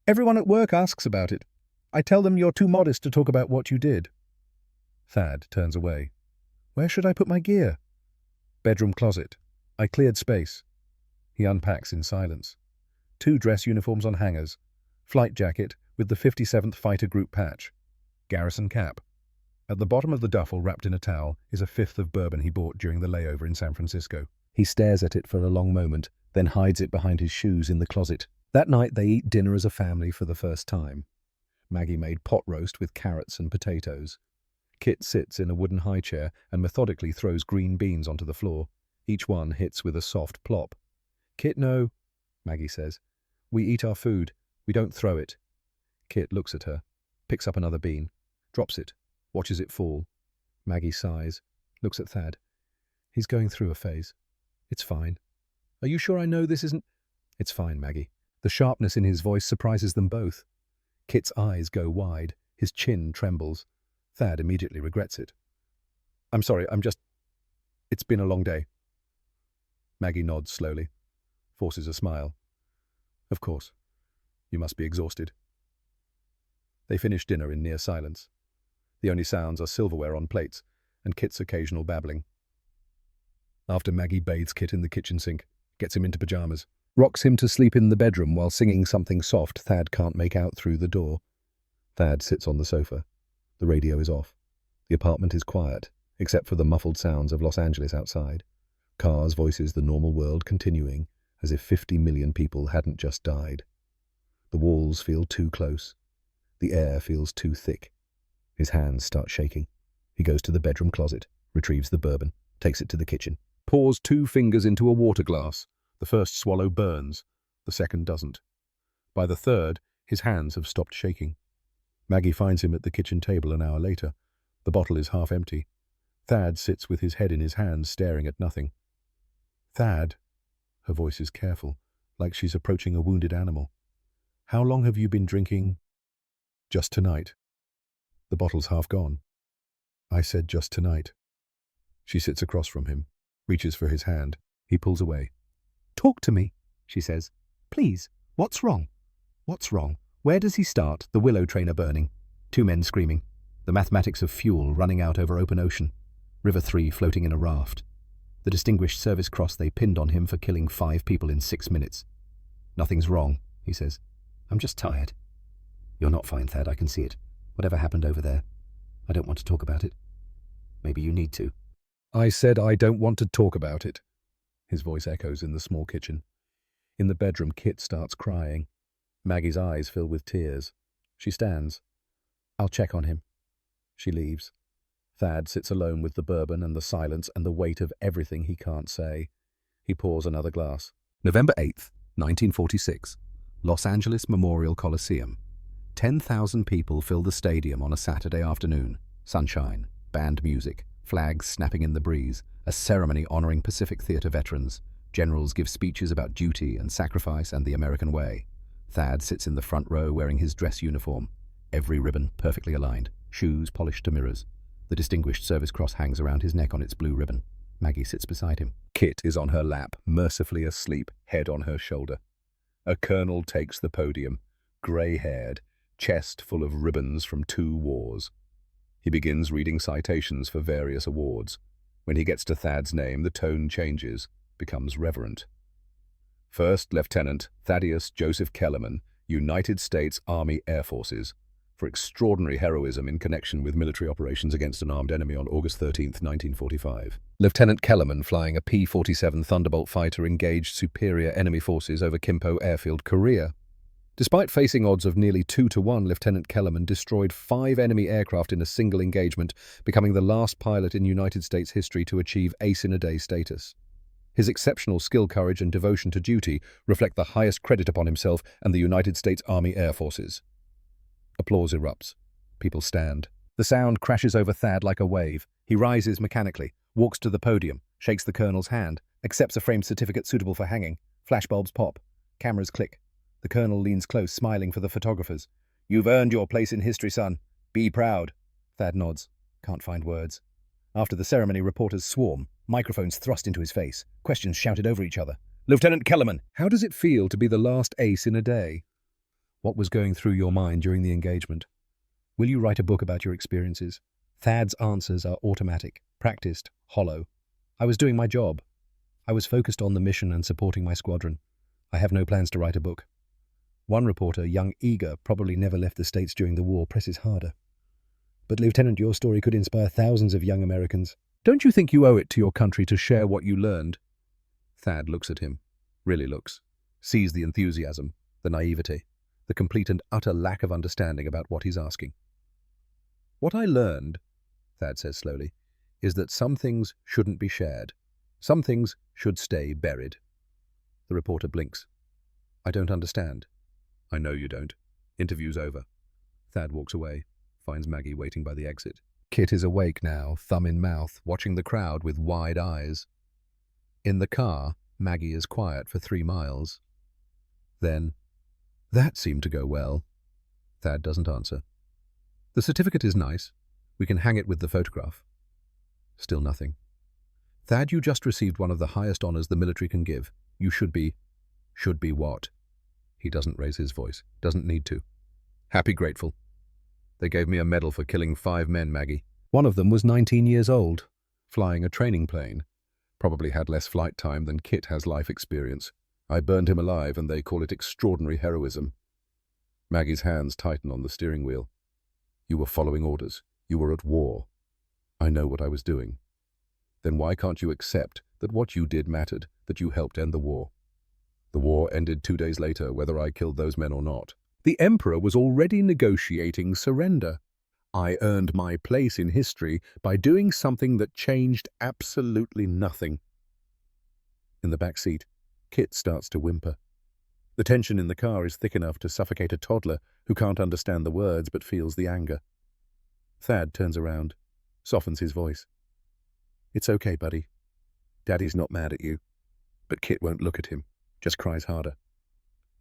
"Everyone at work asks about it. I tell them you're too modest to talk about what you did." Thad turns away. "Where should I put my gear?" "Bedroom closet. I cleared space." He unpacks in silence. 2 dress uniforms on hangers. Flight jacket with the 57th Fighter Group patch. Garrison cap. At the bottom of the duffel, wrapped in a towel, is a 5th of bourbon he bought during the layover in San Francisco. He stares at it for a long moment, then hides it behind his shoes in the closet. That night they eat dinner as a family for the first time. Maggie made pot roast with carrots and potatoes. Kit sits in a wooden high chair and methodically throws green beans onto the floor. Each one hits with a soft plop. "Kit, no," Maggie says. "We eat our food. We don't throw it." Kit looks at her, picks up another bean, drops it, watches it fall. Maggie sighs, looks at Thad. He's going through a phase. "It's fine." "Are you sure I know this isn't—" "It's fine, Maggie." The sharpness in his voice surprises them both. Kit's eyes go wide, his chin trembles. Thad immediately regrets it. "I'm sorry, it's been a long day." Maggie nods slowly, forces a smile. "Of course. You must be exhausted." They finish dinner in near silence. The only sounds are silverware on plates and Kit's occasional babbling. After Maggie bathes Kit in the kitchen sink, gets him into pajamas, rocks him to sleep in the bedroom while singing something soft Thad can't make out through the door. Thad sits on the sofa. The radio is off. The apartment is quiet, except for the muffled sounds of Los Angeles outside. Cars' voices, the normal world continuing, as if 50 million people hadn't just died. The walls feel too close. The air feels too thick. His hands start shaking. He goes to the bedroom closet, retrieves the bourbon, takes it to the kitchen, pours 2 fingers into a water glass. The first swallow burns, the second doesn't. By the third, his hands have stopped shaking. Maggie finds him at the kitchen table an hour later. The bottle is half empty. Thad sits with his head in his hands, staring at nothing. Thad, her voice is careful, like she's approaching a wounded animal. How long have you been drinking? Just tonight. The bottle's half gone. I said just tonight. She sits across from him, reaches for his hand. He pulls away. Talk to me, she says. Please, what's wrong? What's wrong? Where does he start? The willow trainer burning. 2 men screaming. The mathematics of fuel running out over open ocean. River 3 floating in a raft. The Distinguished Service Cross they pinned on him for killing 5 people in 6 minutes. Nothing's wrong, he says. I'm just tired. You're not fine, Thad, I can see it. Whatever happened over there? I don't want to talk about it. Maybe you need to. I said I don't want to talk about it. His voice echoes in the small kitchen. In the bedroom, Kit starts crying. Maggie's eyes fill with tears. She stands. I'll check on him. She leaves. Thad sits alone with the bourbon and the silence and the weight of everything he can't say. He pours another glass. November 8th, 1946. Los Angeles Memorial Coliseum. 10,000 people fill the stadium on a Saturday afternoon. Sunshine, band music, flags snapping in the breeze, a ceremony honoring Pacific Theater veterans. Generals give speeches about duty and sacrifice and the American way. Thad sits in the front row wearing his dress uniform. Every ribbon perfectly aligned, shoes polished to mirrors. The Distinguished Service Cross hangs around his neck on its blue ribbon. Maggie sits beside him. Kit is on her lap, mercifully asleep, head on her shoulder. A colonel takes the podium, grey-haired, chest full of ribbons from 2 wars. He begins reading citations for various awards. When he gets to Thad's name, the tone changes, becomes reverent. First Lieutenant Thaddeus Joseph Kellerman, United States Army Air Forces, for extraordinary heroism in connection with military operations against an armed enemy on August 13, 1945. Lieutenant Kellerman, flying a P-47 Thunderbolt fighter, engaged superior enemy forces over Kimpo Airfield, Korea. Despite facing odds of nearly 2-1, Lieutenant Kellerman destroyed 5 enemy aircraft in a single engagement, becoming the last pilot in United States history to achieve ace-in-a-day status. His exceptional skill, courage, and devotion to duty reflect the highest credit upon himself and the United States Army Air Forces. Applause erupts. People stand. The sound crashes over Thad like a wave. He rises mechanically, walks to the podium, shakes the colonel's hand, accepts a framed certificate suitable for hanging. Flashbulbs pop. Cameras click. The colonel leans close, smiling for the photographers. You've earned your place in history, son. Be proud. Thad nods. Can't find words. After the ceremony, reporters swarm. Microphones thrust into his face. Questions shouted over each other. Lieutenant Kellerman, how does it feel to be the last ace in a day? What was going through your mind during the engagement? Will you write a book about your experiences? Thad's answers are automatic, practiced, hollow. I was doing my job. I was focused on the mission and supporting my squadron. I have no plans to write a book. One reporter, young Eager, probably never left the States during the war, presses harder. But, Lieutenant, your story could inspire thousands of young Americans. Don't you think you owe it to your country to share what you learned? Thad looks at him, really looks, sees the enthusiasm, the naivety, the complete and utter lack of understanding about what he's asking. What I learned, Thad says slowly, is that some things shouldn't be shared. Some things should stay buried. The reporter blinks. I don't understand. I know you don't. Interview's over. Thad walks away, finds Maggie waiting by the exit. Kit is awake now, thumb in mouth, watching the crowd with wide eyes. In the car, Maggie is quiet for 3 miles. Then, that seemed to go well. Thad doesn't answer. The certificate is nice. We can hang it with the photograph. Still nothing. Thad, you just received one of the highest honors the military can give. You should be what? He doesn't raise his voice. Doesn't need to. Happy, grateful. They gave me a medal for killing 5 men, Maggie. One of them was 19 years old, flying a training plane. Probably had less flight time than Kit has life experience. I burned him alive, and they call it extraordinary heroism. Maggie's hands tighten on the steering wheel. You were following orders. You were at war. I know what I was doing. Then why can't you accept that what you did mattered, that you helped end the war? The war ended 2 days later, whether I killed those men or not. The Emperor was already negotiating surrender. I earned my place in history by doing something that changed absolutely nothing. In the back seat, Kit starts to whimper. The tension in the car is thick enough to suffocate a toddler who can't understand the words but feels the anger. Thad turns around, softens his voice. It's okay, buddy. Daddy's not mad at you. But Kit won't look at him, just cries harder.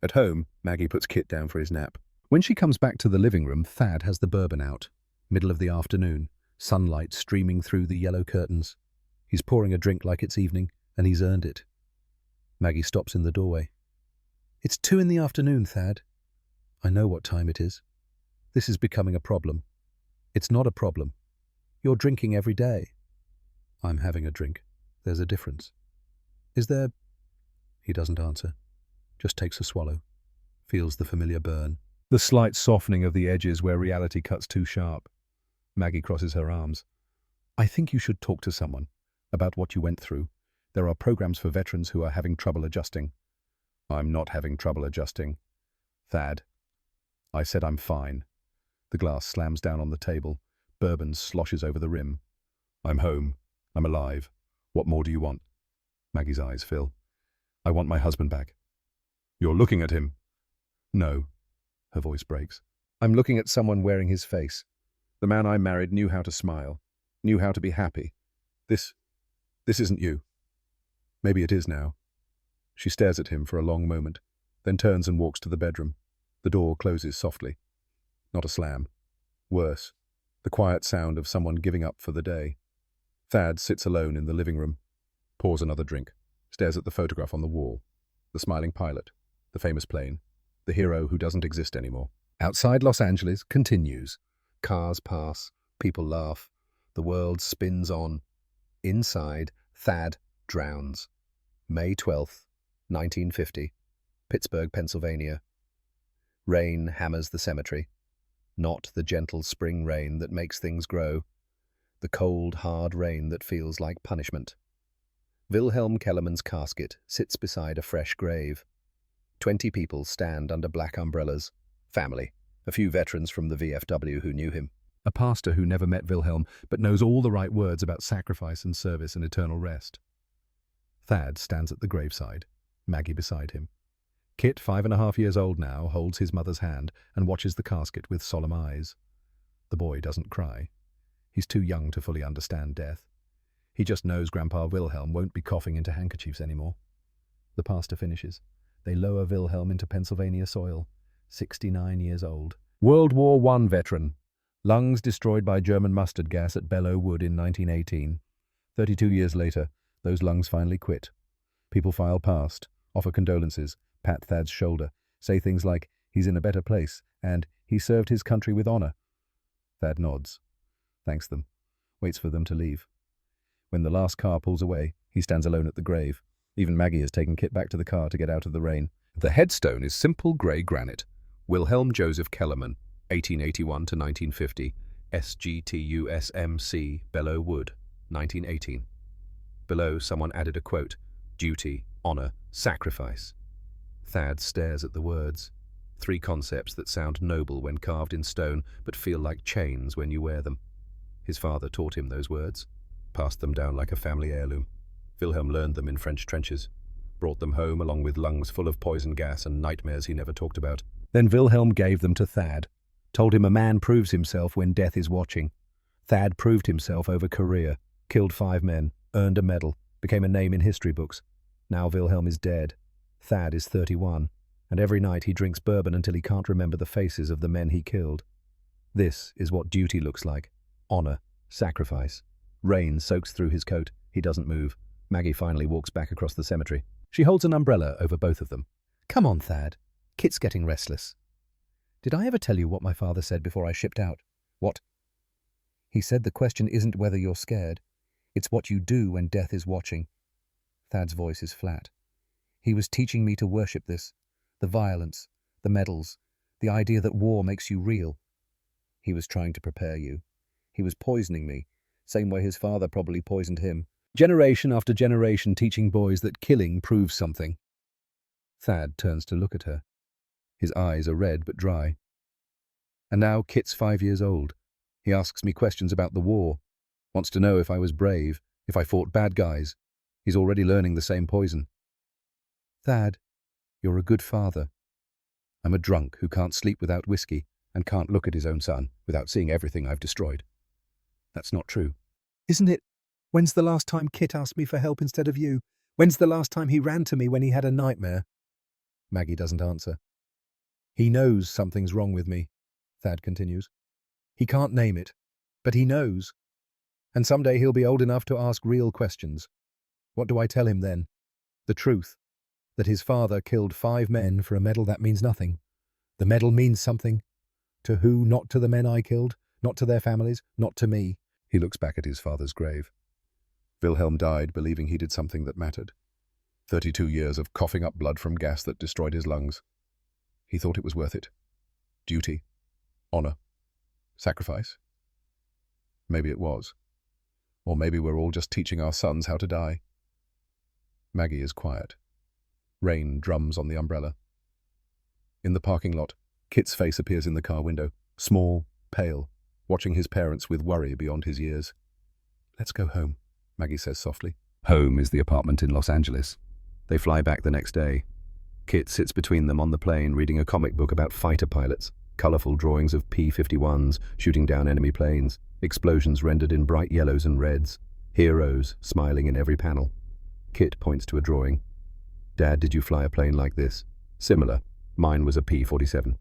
At home, Maggie puts Kit down for his nap. When she comes back to the living room, Thad has the bourbon out. Middle of the afternoon, sunlight streaming through the yellow curtains. He's pouring a drink like it's evening, and he's earned it. Maggie stops in the doorway. It's 2 in the afternoon, Thad. I know what time it is. This is becoming a problem. It's not a problem. You're drinking every day. I'm having a drink. There's a difference. Is there? He doesn't answer. Just takes a swallow. Feels the familiar burn. The slight softening of the edges where reality cuts too sharp. Maggie crosses her arms. I think you should talk to someone about what you went through. There are programs for veterans who are having trouble adjusting. I'm not having trouble adjusting. Thad. I said I'm fine. The glass slams down on the table. Bourbon sloshes over the rim. I'm home. I'm alive. What more do you want? Maggie's eyes fill. I want my husband back. You're looking at him. No. Her voice breaks. I'm looking at someone wearing his face. The man I married knew how to smile, knew how to be happy. This isn't you. Maybe it is now. She stares at him for a long moment, then turns and walks to the bedroom. The door closes softly. Not a slam. Worse, the quiet sound of someone giving up for the day. Thad sits alone in the living room, pours another drink, stares at the photograph on the wall. The smiling pilot, the famous plane, the hero who doesn't exist anymore. Outside Los Angeles continues. Cars pass, people laugh, the world spins on. Inside, Thad drowns. May 12th, 1950, Pittsburgh, Pennsylvania. Rain hammers the cemetery. Not the gentle spring rain that makes things grow. The cold, hard rain that feels like punishment. Wilhelm Kellermann's casket sits beside a fresh grave. 20 people stand under black umbrellas. Family. A few veterans from the VFW who knew him. A pastor who never met Wilhelm, but knows all the right words about sacrifice and service and eternal rest. Thad stands at the graveside, Maggie beside him. Kit, 5.5 years old now, holds his mother's hand and watches the casket with solemn eyes. The boy doesn't cry. He's too young to fully understand death. He just knows Grandpa Wilhelm won't be coughing into handkerchiefs anymore. The pastor finishes. They lower Wilhelm into Pennsylvania soil. 69 years old. World War I veteran. Lungs destroyed by German mustard gas at Belleau Wood in 1918. 32 years later, those lungs finally quit. People file past, offer condolences, pat Thad's shoulder, say things like, he's in a better place, and he served his country with honor. Thad nods, thanks them, waits for them to leave. When the last car pulls away, he stands alone at the grave. Even Maggie has taken Kit back to the car to get out of the rain. The headstone is simple grey granite. Wilhelm Joseph Kellermann, 1881 to 1950, SGTUSMC, Belleau Wood, 1918. Below, someone added a quote, duty, honor, sacrifice. Thad stares at the words. 3 concepts that sound noble when carved in stone, but feel like chains when you wear them. His father taught him those words, passed them down like a family heirloom. Wilhelm learned them in French trenches, brought them home along with lungs full of poison gas and nightmares he never talked about. Then Wilhelm gave them to Thad, told him a man proves himself when death is watching. Thad proved himself over career, killed 5 men, earned a medal, became a name in history books. Now Wilhelm is dead. Thad is 31, and every night he drinks bourbon until he can't remember the faces of the men he killed. This is what duty looks like. Honor, sacrifice. Rain soaks through his coat. He doesn't move. Maggie finally walks back across the cemetery. She holds an umbrella over both of them. Come on, Thad. Kit's getting restless. Did I ever tell you what my father said before I shipped out? What? He said the question isn't whether you're scared. It's what you do when death is watching. Thad's voice is flat. He was teaching me to worship this, the violence, the medals, the idea that war makes you real. He was trying to prepare you. He was poisoning me, same way his father probably poisoned him. Generation after generation teaching boys that killing proves something. Thad turns to look at her. His eyes are red but dry. And now Kit's 5 years old. He asks me questions about the war, wants to know if I was brave, if I fought bad guys. He's already learning the same poison. Thad, you're a good father. I'm a drunk who can't sleep without whiskey and can't look at his own son without seeing everything I've destroyed. That's not true. Isn't it? When's the last time Kit asked me for help instead of you? When's the last time he ran to me when he had a nightmare? Maggie doesn't answer. He knows something's wrong with me, Thad continues. He can't name it, but he knows. And someday he'll be old enough to ask real questions. What do I tell him then? The truth. That his father killed 5 men for a medal that means nothing. The medal means something. To who? Not to the men I killed, not to their families, not to me. He looks back at his father's grave. Wilhelm died believing he did something that mattered. 32 years of coughing up blood from gas that destroyed his lungs. He thought it was worth it. Duty. Honor. Sacrifice. Maybe it was. Or maybe we're all just teaching our sons how to die. Maggie is quiet. Rain drums on the umbrella. In the parking lot, Kit's face appears in the car window, small, pale, watching his parents with worry beyond his years. Let's go home, Maggie says softly. Home is the apartment in Los Angeles. They fly back the next day. Kit sits between them on the plane reading a comic book about fighter pilots, colourful drawings of P-51s shooting down enemy planes, explosions rendered in bright yellows and reds, heroes smiling in every panel. Kit points to a drawing. Dad, did you fly a plane like this? Similar. Mine was a P-47.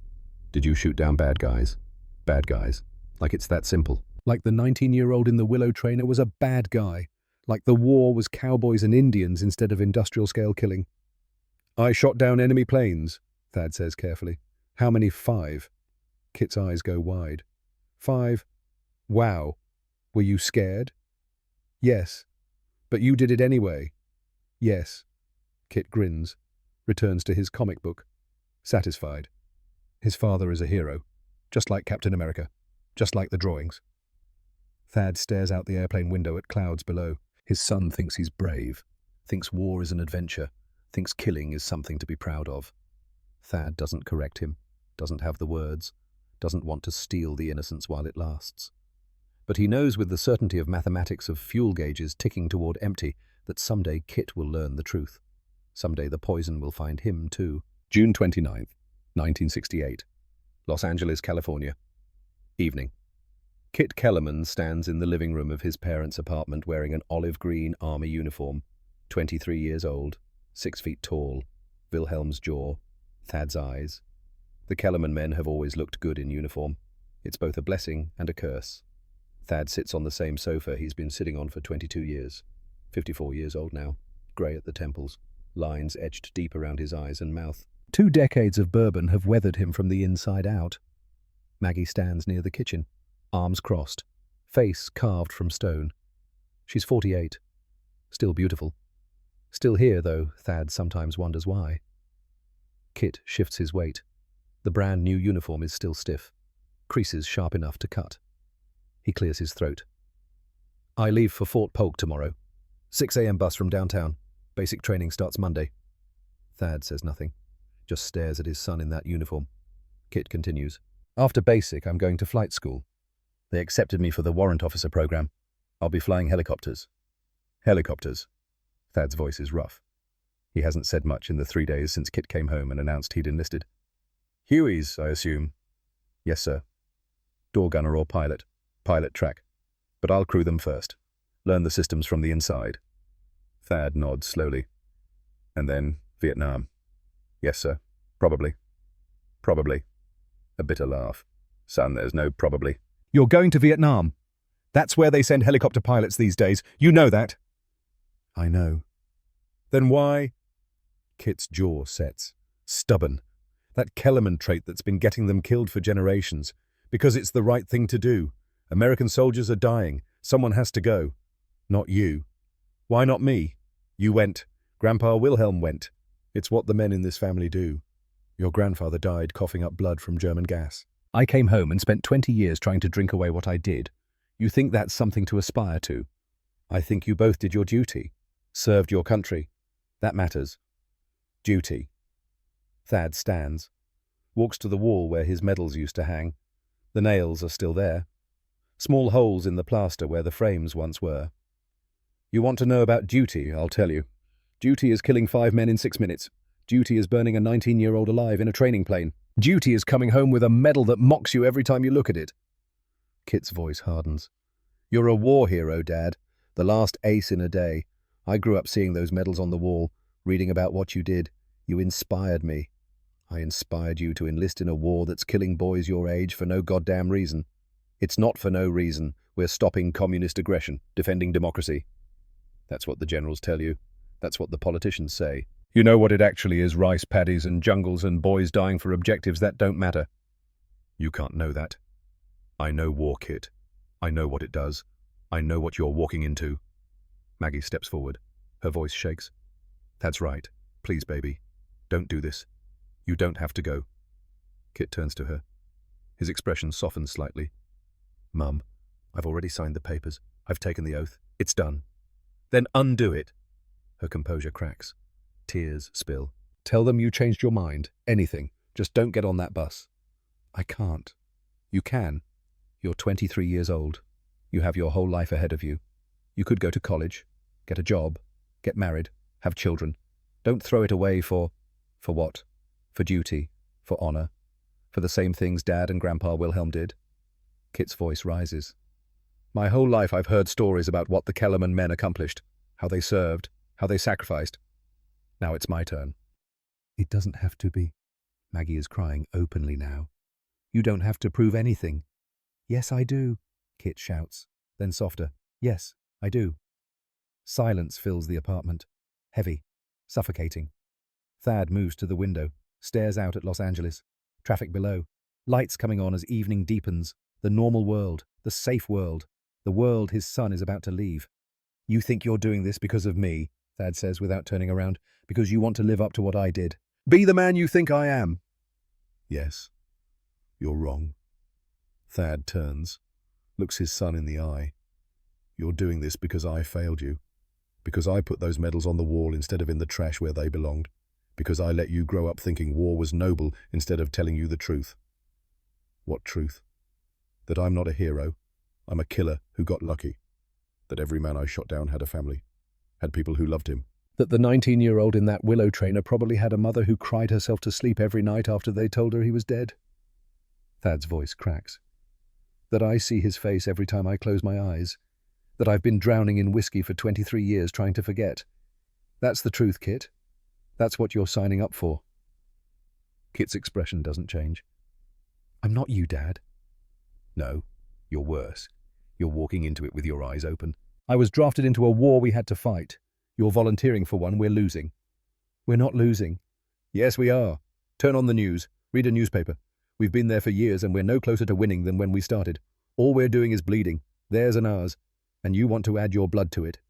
Did you shoot down bad guys? Bad guys. Like it's that simple. Like the 19-year-old in the Willow trainer was a bad guy. Like the war was cowboys and Indians instead of industrial-scale killing. I shot down enemy planes, Thad says carefully. How many? 5. Kit's eyes go wide. 5? Wow. Were you scared? Yes. But you did it anyway. Yes. Kit grins, returns to his comic book, satisfied. His father is a hero, just like Captain America, just like the drawings. Thad stares out the airplane window at clouds below. His son thinks he's brave, thinks war is an adventure, thinks killing is something to be proud of. Thad doesn't correct him, doesn't have the words, doesn't want to steal the innocence while it lasts. But he knows with the certainty of mathematics of fuel gauges ticking toward empty that someday Kit will learn the truth. Someday the poison will find him too. June 29th, 1968. Los Angeles, California. Evening. Kit Kellerman stands in the living room of his parents' apartment wearing an olive green army uniform, 23 years old, 6 feet tall, Wilhelm's jaw, Thad's eyes. The Kellerman men have always looked good in uniform. It's both a blessing and a curse. Thad sits on the same sofa he's been sitting on for 22 years. 54 years old now, grey at the temples, lines etched deep around his eyes and mouth. 2 decades of bourbon have weathered him from the inside out. Maggie stands near the kitchen, arms crossed, face carved from stone. She's 48, still beautiful. Still here, though, Thad sometimes wonders why. Kit shifts his weight. The brand new uniform is still stiff, creases sharp enough to cut. He clears his throat. I leave for Fort Polk tomorrow. 6 a.m. bus from downtown. Basic training starts Monday. Thad says nothing, just stares at his son in that uniform. Kit continues. After basic, I'm going to flight school. They accepted me for the warrant officer program. I'll be flying helicopters. Helicopters. Thad's voice is rough. He hasn't said much in the 3 days since Kit came home and announced he'd enlisted. Hueys, I assume. Yes, sir. Door gunner or pilot. Pilot track. But I'll crew them first. Learn the systems from the inside. Thad nods slowly. And then Vietnam. Yes, sir. Probably. Probably. A bitter laugh. Son, there's no probably. You're going to Vietnam. That's where they send helicopter pilots these days. You know that. I know. Then why? Kit's jaw sets. Stubborn. That Kellerman trait that's been getting them killed for generations. Because it's the right thing to do. American soldiers are dying. Someone has to go. Not you. Why not me? You went. Grandpa Wilhelm went. It's what the men in this family do. Your grandfather died coughing up blood from German gas. I came home and spent 20 years trying to drink away what I did. You think that's something to aspire to? I think you both did your duty. Served your country. That matters. Duty. Thad stands. Walks to the wall where his medals used to hang. The nails are still there. Small holes in the plaster where the frames once were. You want to know about duty, I'll tell you. Duty is killing 5 men in 6 minutes. Duty is burning a 19-year-old alive in a training plane. Duty is coming home with a medal that mocks you every time you look at it. Kit's voice hardens. You're a war hero, Dad. The last ace in a day. I grew up seeing those medals on the wall, reading about what you did. You inspired me. I inspired you to enlist in a war that's killing boys your age for no goddamn reason. It's not for no reason. We're stopping communist aggression, defending democracy. That's what the generals tell you. That's what the politicians say. You know what it actually is, rice paddies and jungles and boys dying for objectives that don't matter. You can't know that. I know war, Kit. I know what it does. I know what you're walking into. Maggie steps forward. Her voice shakes. That's right. Please, baby. Don't do this. You don't have to go. Kit turns to her. His expression softens slightly. Mum, I've already signed the papers. I've taken the oath. It's done. Then undo it. Her composure cracks. Tears spill. Tell them you changed your mind. Anything. Just don't get on that bus. I can't. You can. You're 23 years old. You have your whole life ahead of you. You could go to college, get a job, get married, have children. Don't throw it away for what? For duty, for honor, for the same things Dad and Grandpa Wilhelm did. Kit's voice rises. My whole life I've heard stories about what the Kellerman men accomplished, how they served, how they sacrificed. Now it's my turn. It doesn't have to be. Maggie is crying openly now. You don't have to prove anything. Yes, I do, Kit shouts, then softer. Yes, I do. Silence fills the apartment. Heavy, suffocating. Thad moves to the window, stares out at Los Angeles. Traffic below. Lights coming on as evening deepens. The normal world, the safe world, the world his son is about to leave. You think you're doing this because of me, Thad says without turning around, because you want to live up to what I did. Be the man you think I am. Yes, you're wrong. Thad turns, looks his son in the eye. You're doing this because I failed you, because I put those medals on the wall instead of in the trash where they belonged, because I let you grow up thinking war was noble instead of telling you the truth. What truth? That I'm not a hero, I'm a killer who got lucky. That every man I shot down had a family, had people who loved him. That the 19-year-old in that willow trainer probably had a mother who cried herself to sleep every night after they told her he was dead. Thad's voice cracks. That I see his face every time I close my eyes. That I've been drowning in whiskey for 23 years trying to forget. That's the truth, Kit. That's what you're signing up for. Kit's expression doesn't change. I'm not you, Dad. No, you're worse. You're walking into it with your eyes open. I was drafted into a war we had to fight. You're volunteering for one we're losing. We're not losing. Yes, we are. Turn on the news. Read a newspaper. We've been there for years and we're no closer to winning than when we started. All we're doing is bleeding, theirs and ours, and you want to add your blood to it.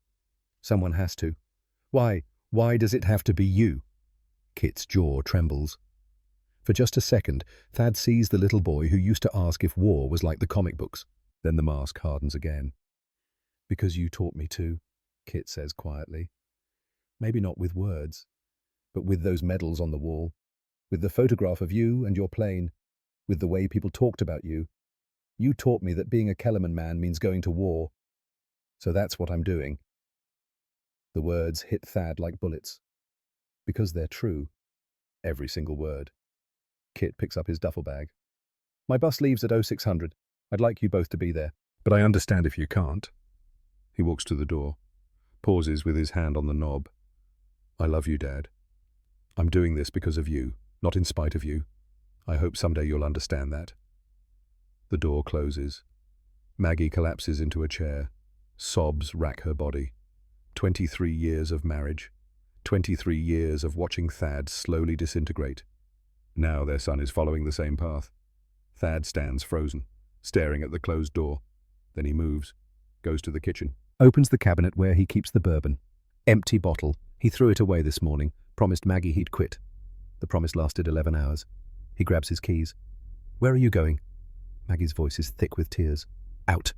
Someone has to. Why? Why does it have to be you? Kit's jaw trembles. For just a second, Thad sees the little boy who used to ask if war was like the comic books. Then the mask hardens again. Because you taught me to, Kit says quietly. Maybe not with words, but with those medals on the wall, with the photograph of you and your plane, with the way people talked about you. You taught me that being a Kellerman man means going to war. So that's what I'm doing. The words hit Thad like bullets. Because they're true. Every single word. Kit picks up his duffel bag. My bus leaves at 0600. I'd like you both to be there. But I understand if you can't. He walks to the door, pauses with his hand on the knob. I love you, Dad. I'm doing this because of you, not in spite of you. I hope someday you'll understand that. The door closes. Maggie collapses into a chair. Sobs rack her body. 23 years of marriage. 23 years of watching Thad slowly disintegrate. Now their son is following the same path. Thad stands frozen, staring at the closed door. Then he moves, goes to the kitchen. Opens the cabinet where he keeps the bourbon. Empty bottle. He threw it away this morning, Promised Maggie he'd quit. The promise lasted 11 hours. He grabs his keys. Where are you going? Maggie's voice is thick with tears. Out.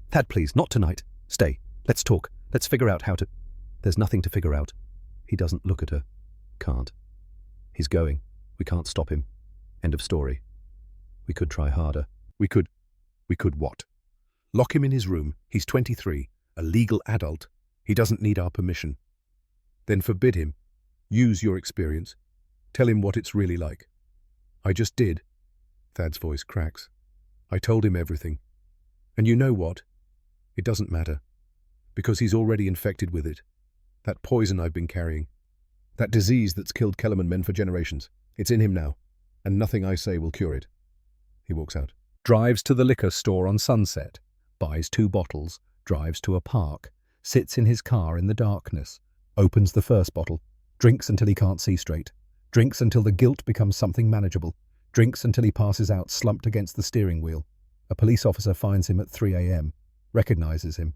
Thad, please, not tonight. Stay. Let's talk. Let's figure out how to... There's nothing to figure out. He doesn't look at her. Can't. He's going. We can't stop him. End of story. We could try harder. We could what? Lock him in his room. He's 23, a legal adult. He doesn't need our permission. Then forbid him. Use your experience. Tell him what it's really like. I just did. Thad's voice cracks. I told him everything. And you know what? It doesn't matter. Because he's already infected with it. That poison I've been carrying. That disease that's killed Kellerman men for generations. It's in him now. And nothing I say will cure it. He walks out. Drives to the liquor store on Sunset. Buys 2 bottles. Drives to a park. Sits in his car in the darkness. Opens the first bottle. Drinks until he can't see straight. Drinks until the guilt becomes something manageable. Drinks until he passes out slumped against the steering wheel. A police officer finds him at 3 a.m. Recognizes him.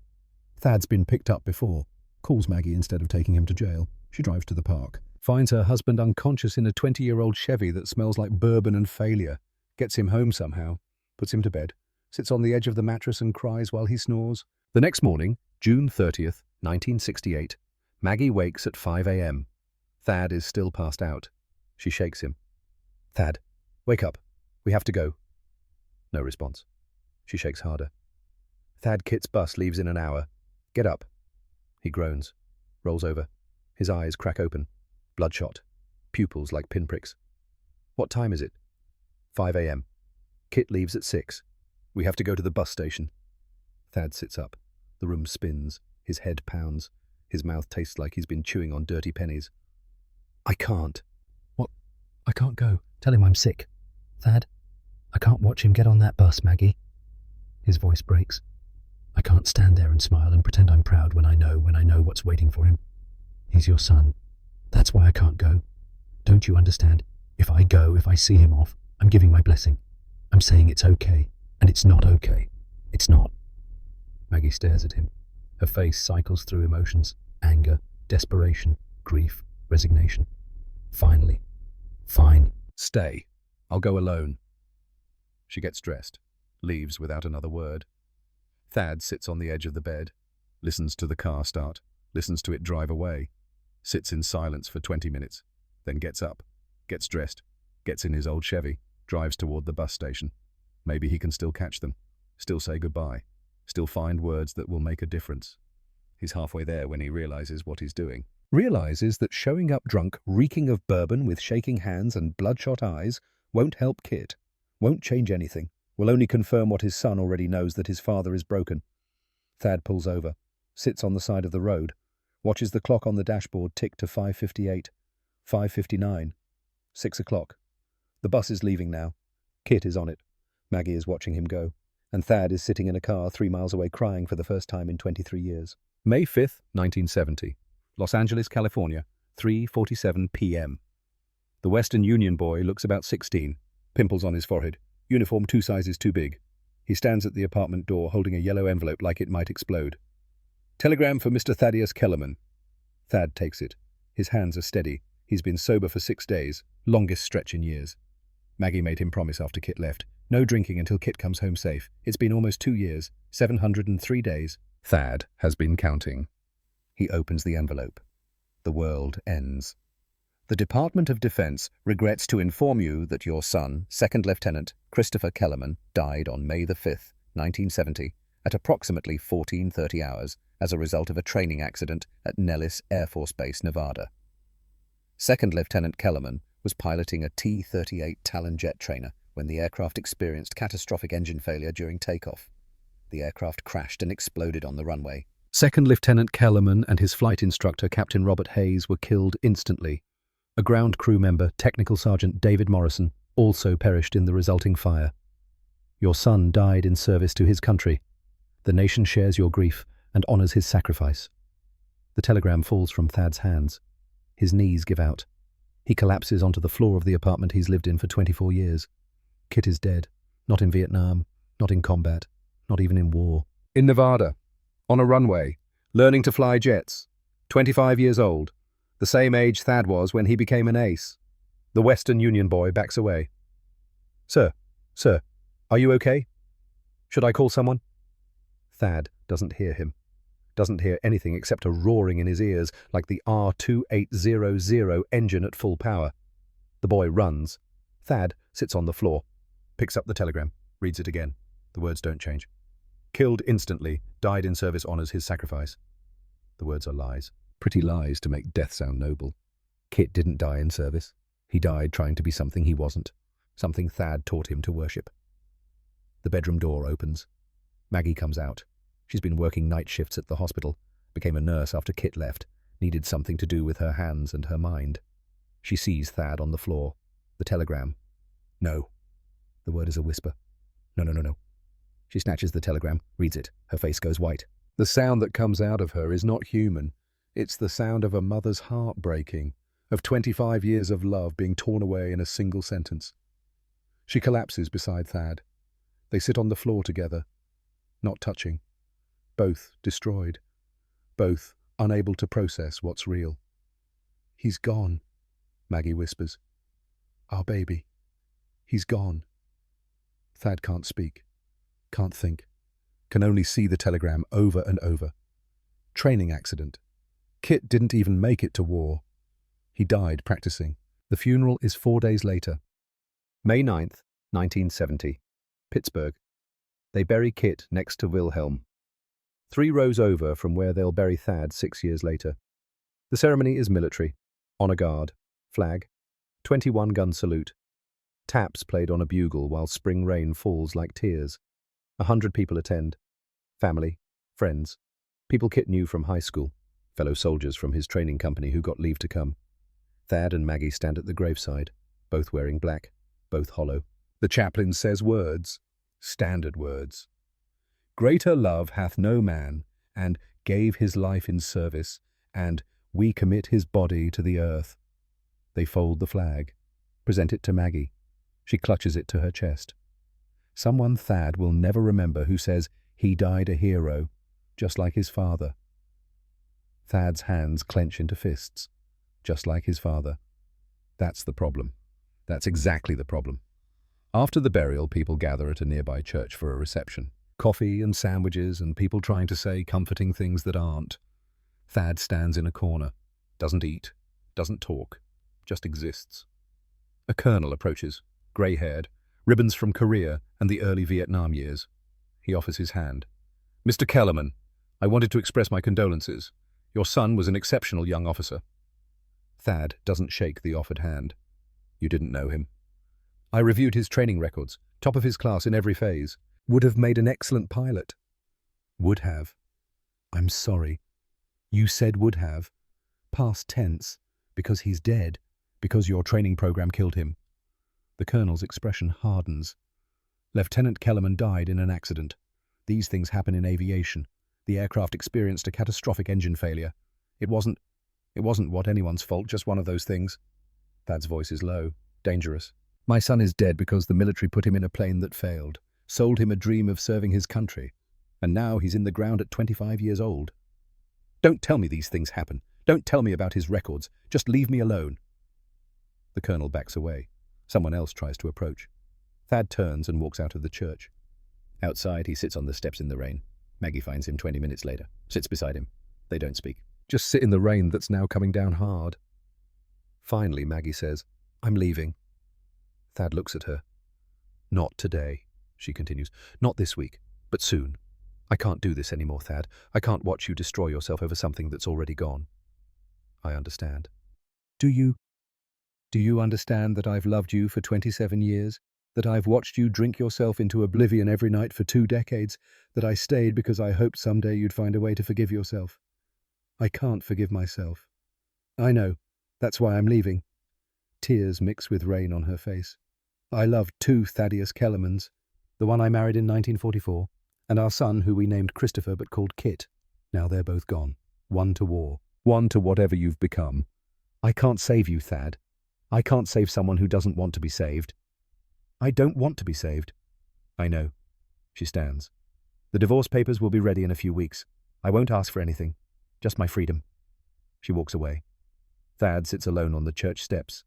Thad's been picked up before. Calls Maggie instead of taking him to jail. She drives to the park. Finds her husband unconscious in a 20-year-old Chevy that smells like bourbon and failure. Gets him home somehow. Puts him to bed. Sits on the edge of the mattress and cries while he snores. The next morning, June 30th, 1968, Maggie wakes at 5 a.m. Thad is still passed out. She shakes him. Thad, wake up. We have to go. No response. She shakes harder. Thad, Kit's bus leaves in an hour. Get up. He groans. Rolls over. His eyes crack open. Bloodshot. Pupils like pinpricks. What time is it? 5 a.m. Kit leaves at 6. We have to go to the bus station. Thad sits up. The room spins. His head pounds. His mouth tastes like he's been chewing on dirty pennies. I can't. What? I can't go. Tell him I'm sick. Thad, I can't watch him get on that bus, Maggie. His voice breaks. I can't stand there and smile and pretend I'm proud when I know what's waiting for him. He's your son. That's why I can't go. Don't you understand? If I go, if I see him off, I'm giving my blessing. I'm saying it's okay, and it's not okay. It's not. Maggie stares at him. Her face cycles through emotions. Anger, desperation, grief, resignation. Finally. Fine. Stay. I'll go alone. She gets dressed, leaves without another word. Thad sits on the edge of the bed, listens to the car start, listens to it drive away, sits in silence for 20 minutes, then gets up, gets dressed, gets in his old Chevy, drives toward the bus station. Maybe he can still catch them, still say goodbye, still find words that will make a difference. He's halfway there when he realizes what he's doing. Realizes that showing up drunk, reeking of bourbon with shaking hands and bloodshot eyes won't help Kit, won't change anything, will only confirm what his son already knows, that his father is broken. Thad pulls over, sits on the side of the road, watches the clock on the dashboard tick to 5:58, 5:59, 6 o'clock. The bus is leaving now. Kit is on it. Maggie is watching him go. And Thad is sitting in a car 3 miles away crying for the first time in 23 years. May 5th, 1970. Los Angeles, California, 3:47 p.m. The Western Union boy looks about 16, pimples on his forehead, uniform 2 sizes too big. He stands at the apartment door holding a yellow envelope like it might explode. Telegram for Mr. Thaddeus Kellerman. Thad takes it. His hands are steady. He's been sober for 6 days, longest stretch in years. Maggie made him promise after Kit left. No drinking until Kit comes home safe. It's been almost 2 years, 703 days. Thad has been counting. He opens the envelope. The world ends. The Department of Defense regrets to inform you that your son, Second Lieutenant Christopher Kellerman, died on May the 5th, 1970, at approximately 14:30 hours as a result of a training accident at Nellis Air Force Base, Nevada. Second Lieutenant Kellerman was piloting a T-38 Talon jet trainer when the aircraft experienced catastrophic engine failure during takeoff. The aircraft crashed and exploded on the runway. Second Lieutenant Kellerman and his flight instructor, Captain Robert Hayes, were killed instantly. A ground crew member, Technical Sergeant David Morrison, also perished in the resulting fire. Your son died in service to his country. The nation shares your grief and honors his sacrifice. The telegram falls from Thad's hands. His knees give out. He collapses onto the floor of the apartment he's lived in for 24 years. Kit is dead, not in Vietnam, not in combat, not even in war. In Nevada, on a runway, learning to fly jets, 25 years old. The same age Thad was when he became an ace. The Western Union boy backs away. Sir, are you okay? Should I call someone? Thad doesn't hear him. Doesn't hear anything except a roaring in his ears like the R2800 engine at full power. The boy runs. Thad sits on the floor, picks up the telegram, reads it again. The words don't change. Killed instantly, died in service honours his sacrifice. The words are lies. Pretty lies to make death sound noble. Kit didn't die in service. He died trying to be something he wasn't, something Thad taught him to worship. The bedroom door opens. Maggie comes out. She's been working night shifts at the hospital, became a nurse after Kit left, needed something to do with her hands and her mind. She sees Thad on the floor. The telegram. No. The word is a whisper. No. She snatches the telegram, reads it. Her face goes white. The sound that comes out of her is not human. It's the sound of a mother's heart breaking, of 25 years of love being torn away in a single sentence. She collapses beside Thad. They sit on the floor together, not touching. Both destroyed. Both unable to process what's real. He's gone, Maggie whispers. Our baby. He's gone. Thad can't speak, can't think, can only see the telegram over and over. Training accident. Kit didn't even make it to war. He died practicing. The funeral is 4 days later. May 9th, 1970. Pittsburgh. They bury Kit next to Wilhelm. 3 rows over from where they'll bury Thad 6 years later. The ceremony is military. Honor guard. Flag. 21-gun salute. Taps played on a bugle while spring rain falls like tears. 100 people attend. Family. Friends. People Kit knew from high school. Fellow soldiers from his training company who got leave to come. Thad and Maggie stand at the graveside, both wearing black, both hollow. The chaplain says words. Standard words. Greater love hath no man, and gave his life in service, and we commit his body to the earth. They fold the flag, present it to Maggie. She clutches it to her chest. Someone Thad will never remember who says he died a hero, just like his father. Thad's hands clench into fists, just like his father. That's the problem. That's exactly the problem. After the burial, people gather at a nearby church for a reception. Coffee and sandwiches and people trying to say comforting things that aren't. Thad stands in a corner, doesn't eat, doesn't talk, just exists. A colonel approaches, grey-haired, ribbons from Korea and the early Vietnam years. He offers his hand. Mr. Kellerman, I wanted to express my condolences. Your son was an exceptional young officer. Thad doesn't shake the offered hand. You didn't know him. I reviewed his training records, top of his class in every phase. Would have made an excellent pilot. Would have. I'm sorry. You said would have. Past tense. Because he's dead. Because your training program killed him. The colonel's expression hardens. Lieutenant Kellerman died in an accident. These things happen in aviation. The aircraft experienced a catastrophic engine failure. It wasn't what anyone's fault, just one of those things. Thad's voice is low, dangerous. My son is dead because the military put him in a plane that failed, sold him a dream of serving his country, and now he's in the ground at 25 years old. Don't tell me these things happen. Don't tell me about his records. Just leave me alone. The colonel backs away. Someone else tries to approach. Thad turns and walks out of the church. Outside, he sits on the steps in the rain. Maggie finds him 20 minutes later, sits beside him. They don't speak. Just sit in the rain that's now coming down hard. Finally, Maggie says, I'm leaving. Thad looks at her. Not today, she continues. Not this week, but soon. I can't do this anymore, Thad. I can't watch you destroy yourself over something that's already gone. I understand. Do you understand that I've loved you for 27 years? That I've watched you drink yourself into oblivion every night for 2 decades? That I stayed because I hoped someday you'd find a way to forgive yourself? I can't forgive myself. I know. That's why I'm leaving. Tears mix with rain on her face. I loved 2 Thaddeus Kellermans, the one I married in 1944, and our son who we named Christopher but called Kit. Now they're both gone. One to war. One to whatever you've become. I can't save you, Thad. I can't save someone who doesn't want to be saved. I don't want to be saved. I know. She stands. The divorce papers will be ready in a few weeks. I won't ask for anything. Just my freedom. She walks away. Thad sits alone on the church steps.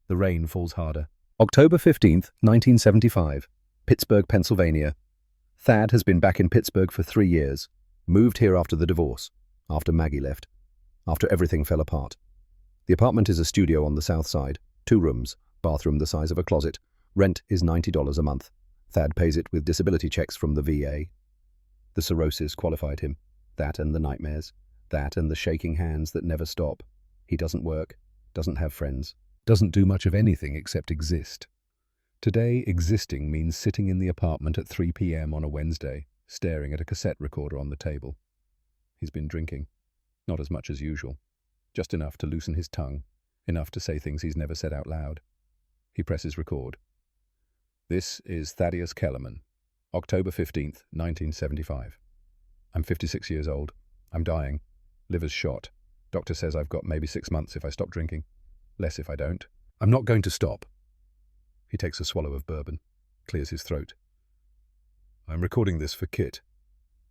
The rain falls harder. October 15th, 1975. Pittsburgh, Pennsylvania. Thad has been back in Pittsburgh for 3 years. Moved here after the divorce. After Maggie left. After everything fell apart. The apartment is a studio on the south side. 2 rooms. Bathroom the size of a closet. Rent is $90 a month. Thad pays it with disability checks from the VA. The cirrhosis qualified him. That and the nightmares. That and the shaking hands that never stop. He doesn't work. Doesn't have friends. Doesn't do much of anything except exist. Today, existing means sitting in the apartment at 3 p.m. on a Wednesday, staring at a cassette recorder on the table. He's been drinking. Not as much as usual. Just enough to loosen his tongue. Enough to say things he's never said out loud. He presses record. This is Thaddeus Kellerman, October 15th, 1975. I'm 56 years old. I'm dying. Liver's shot. Doctor says I've got maybe 6 months if I stop drinking. Less if I don't. I'm not going to stop. He takes a swallow of bourbon, clears his throat. I'm recording this for Kit.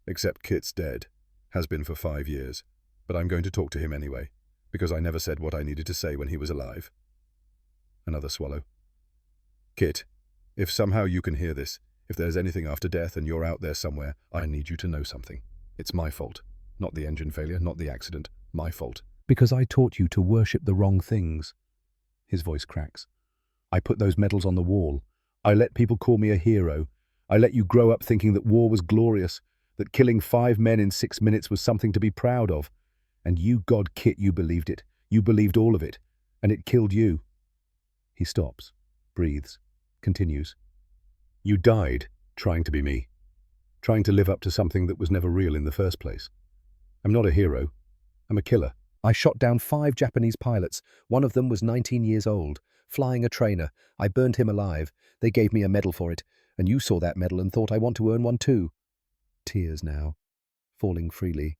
Except Kit's dead. Has been for 5 years. But I'm going to talk to him anyway, because I never said what I needed to say when he was alive. Another swallow. Kit, if somehow you can hear this, if there's anything after death and you're out there somewhere, I need you to know something. It's my fault. Not the engine failure, not the accident. My fault. Because I taught you to worship the wrong things. His voice cracks. I put those medals on the wall. I let people call me a hero. I let you grow up thinking that war was glorious, that killing 5 men in 6 minutes was something to be proud of. And you, God, Kit, you believed it. You believed all of it. And it killed you. He stops, breathes, continues. You died trying to be me. Trying to live up to something that was never real in the first place. I'm not a hero. I'm a killer. I shot down 5 Japanese pilots. One of them was 19 years old, flying a trainer. I burned him alive. They gave me a medal for it, and you saw that medal and thought I want to earn one too. Tears now, falling freely.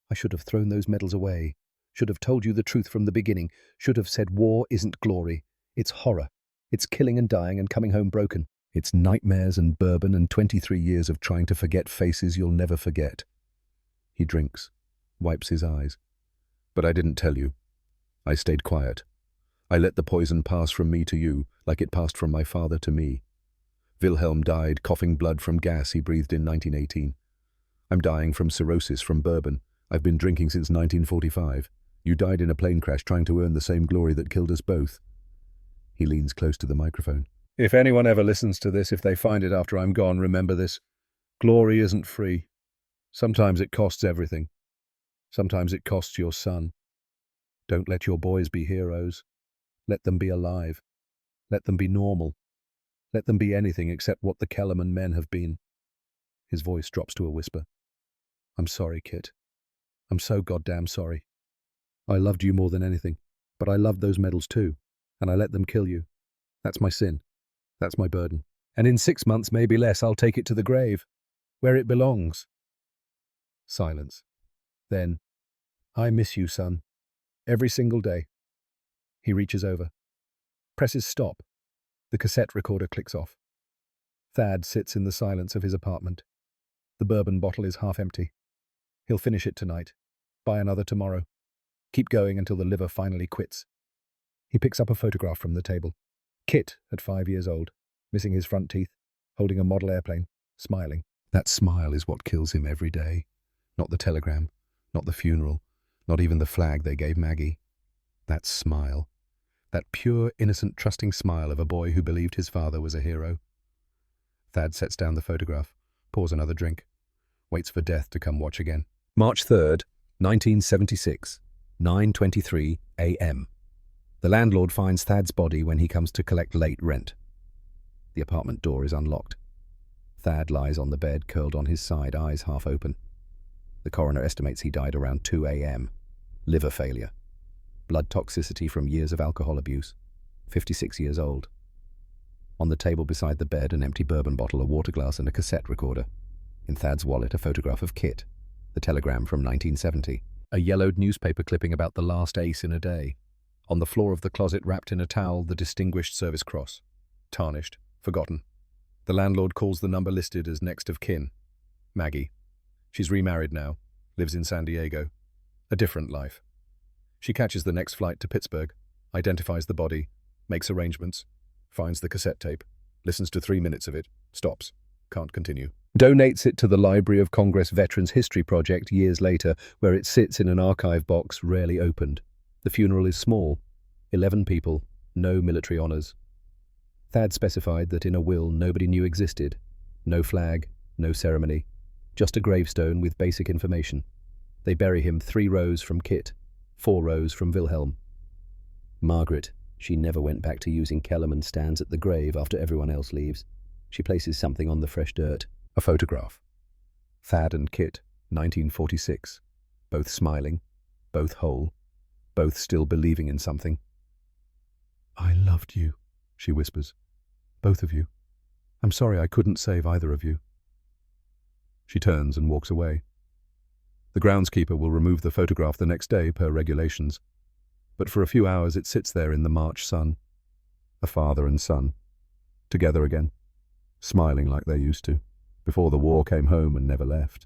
I should have thrown those medals away. Should have told you the truth from the beginning. Should have said war isn't glory. It's horror. It's killing and dying and coming home broken. It's nightmares and bourbon and 23 years of trying to forget faces you'll never forget. He drinks, wipes his eyes. But I didn't tell you. I stayed quiet. I let the poison pass from me to you, like it passed from my father to me. Wilhelm died coughing blood from gas he breathed in 1918. I'm dying from cirrhosis from bourbon. I've been drinking since 1945. You died in a plane crash trying to earn the same glory that killed us both. He leans close to the microphone. If anyone ever listens to this, if they find it after I'm gone, remember this. Glory isn't free. Sometimes it costs everything. Sometimes it costs your son. Don't let your boys be heroes. Let them be alive. Let them be normal. Let them be anything except what the Kellerman men have been. His voice drops to a whisper. I'm sorry, Kit. I'm so goddamn sorry. I loved you more than anything, but I loved those medals too, and I let them kill you. That's my sin. That's my burden. And in 6 months, maybe less, I'll take it to the grave, where it belongs. Silence. Then, I miss you, son. Every single day. He reaches over. Presses stop. The cassette recorder clicks off. Thad sits in the silence of his apartment. The bourbon bottle is half empty. He'll finish it tonight. Buy another tomorrow. Keep going until the liver finally quits. He picks up a photograph from the table. Kit, at 5 years old, missing his front teeth, holding a model airplane, smiling. That smile is what kills him every day. Not the telegram, not the funeral, not even the flag they gave Maggie. That smile. That pure, innocent, trusting smile of a boy who believed his father was a hero. Thad sets down the photograph, pours another drink, waits for death to come watch again. March 3rd, 1976, 9:23 a.m. The landlord finds Thad's body when he comes to collect late rent. The apartment door is unlocked. Thad lies on the bed, curled on his side, eyes half open. The coroner estimates he died around 2 a.m. Liver failure. Blood toxicity from years of alcohol abuse. 56 years old. On the table beside the bed, an empty bourbon bottle, a water glass, and a cassette recorder. In Thad's wallet, a photograph of Kit, the telegram from 1970. A yellowed newspaper clipping about the last ace in a day. On the floor of the closet, wrapped in a towel, the Distinguished Service Cross. Tarnished. Forgotten. The landlord calls the number listed as next of kin. Maggie. She's remarried now. Lives in San Diego. A different life. She catches the next flight to Pittsburgh, identifies the body, makes arrangements, finds the cassette tape, listens to 3 minutes of it, stops, can't continue. Donates it to the Library of Congress Veterans History Project years later, where it sits in an archive box rarely opened. The funeral is small, 11 people, no military honors. Thad specified that in a will nobody knew existed. No flag, no ceremony, just a gravestone with basic information. They bury him 3 rows from Kit, 4 rows from Wilhelm. Margaret, she never went back to using Kellerman stands at the grave after everyone else leaves. She places something on the fresh dirt. A photograph. Thad and Kit, 1946. Both smiling, both whole, both still believing in something. "I loved you," she whispers. "Both of you. I'm sorry I couldn't save either of you." She turns and walks away. The groundskeeper will remove the photograph the next day per regulations, but for a few hours it sits there in the March sun. A father and son, together again, smiling like they used to, before the war came home and never left.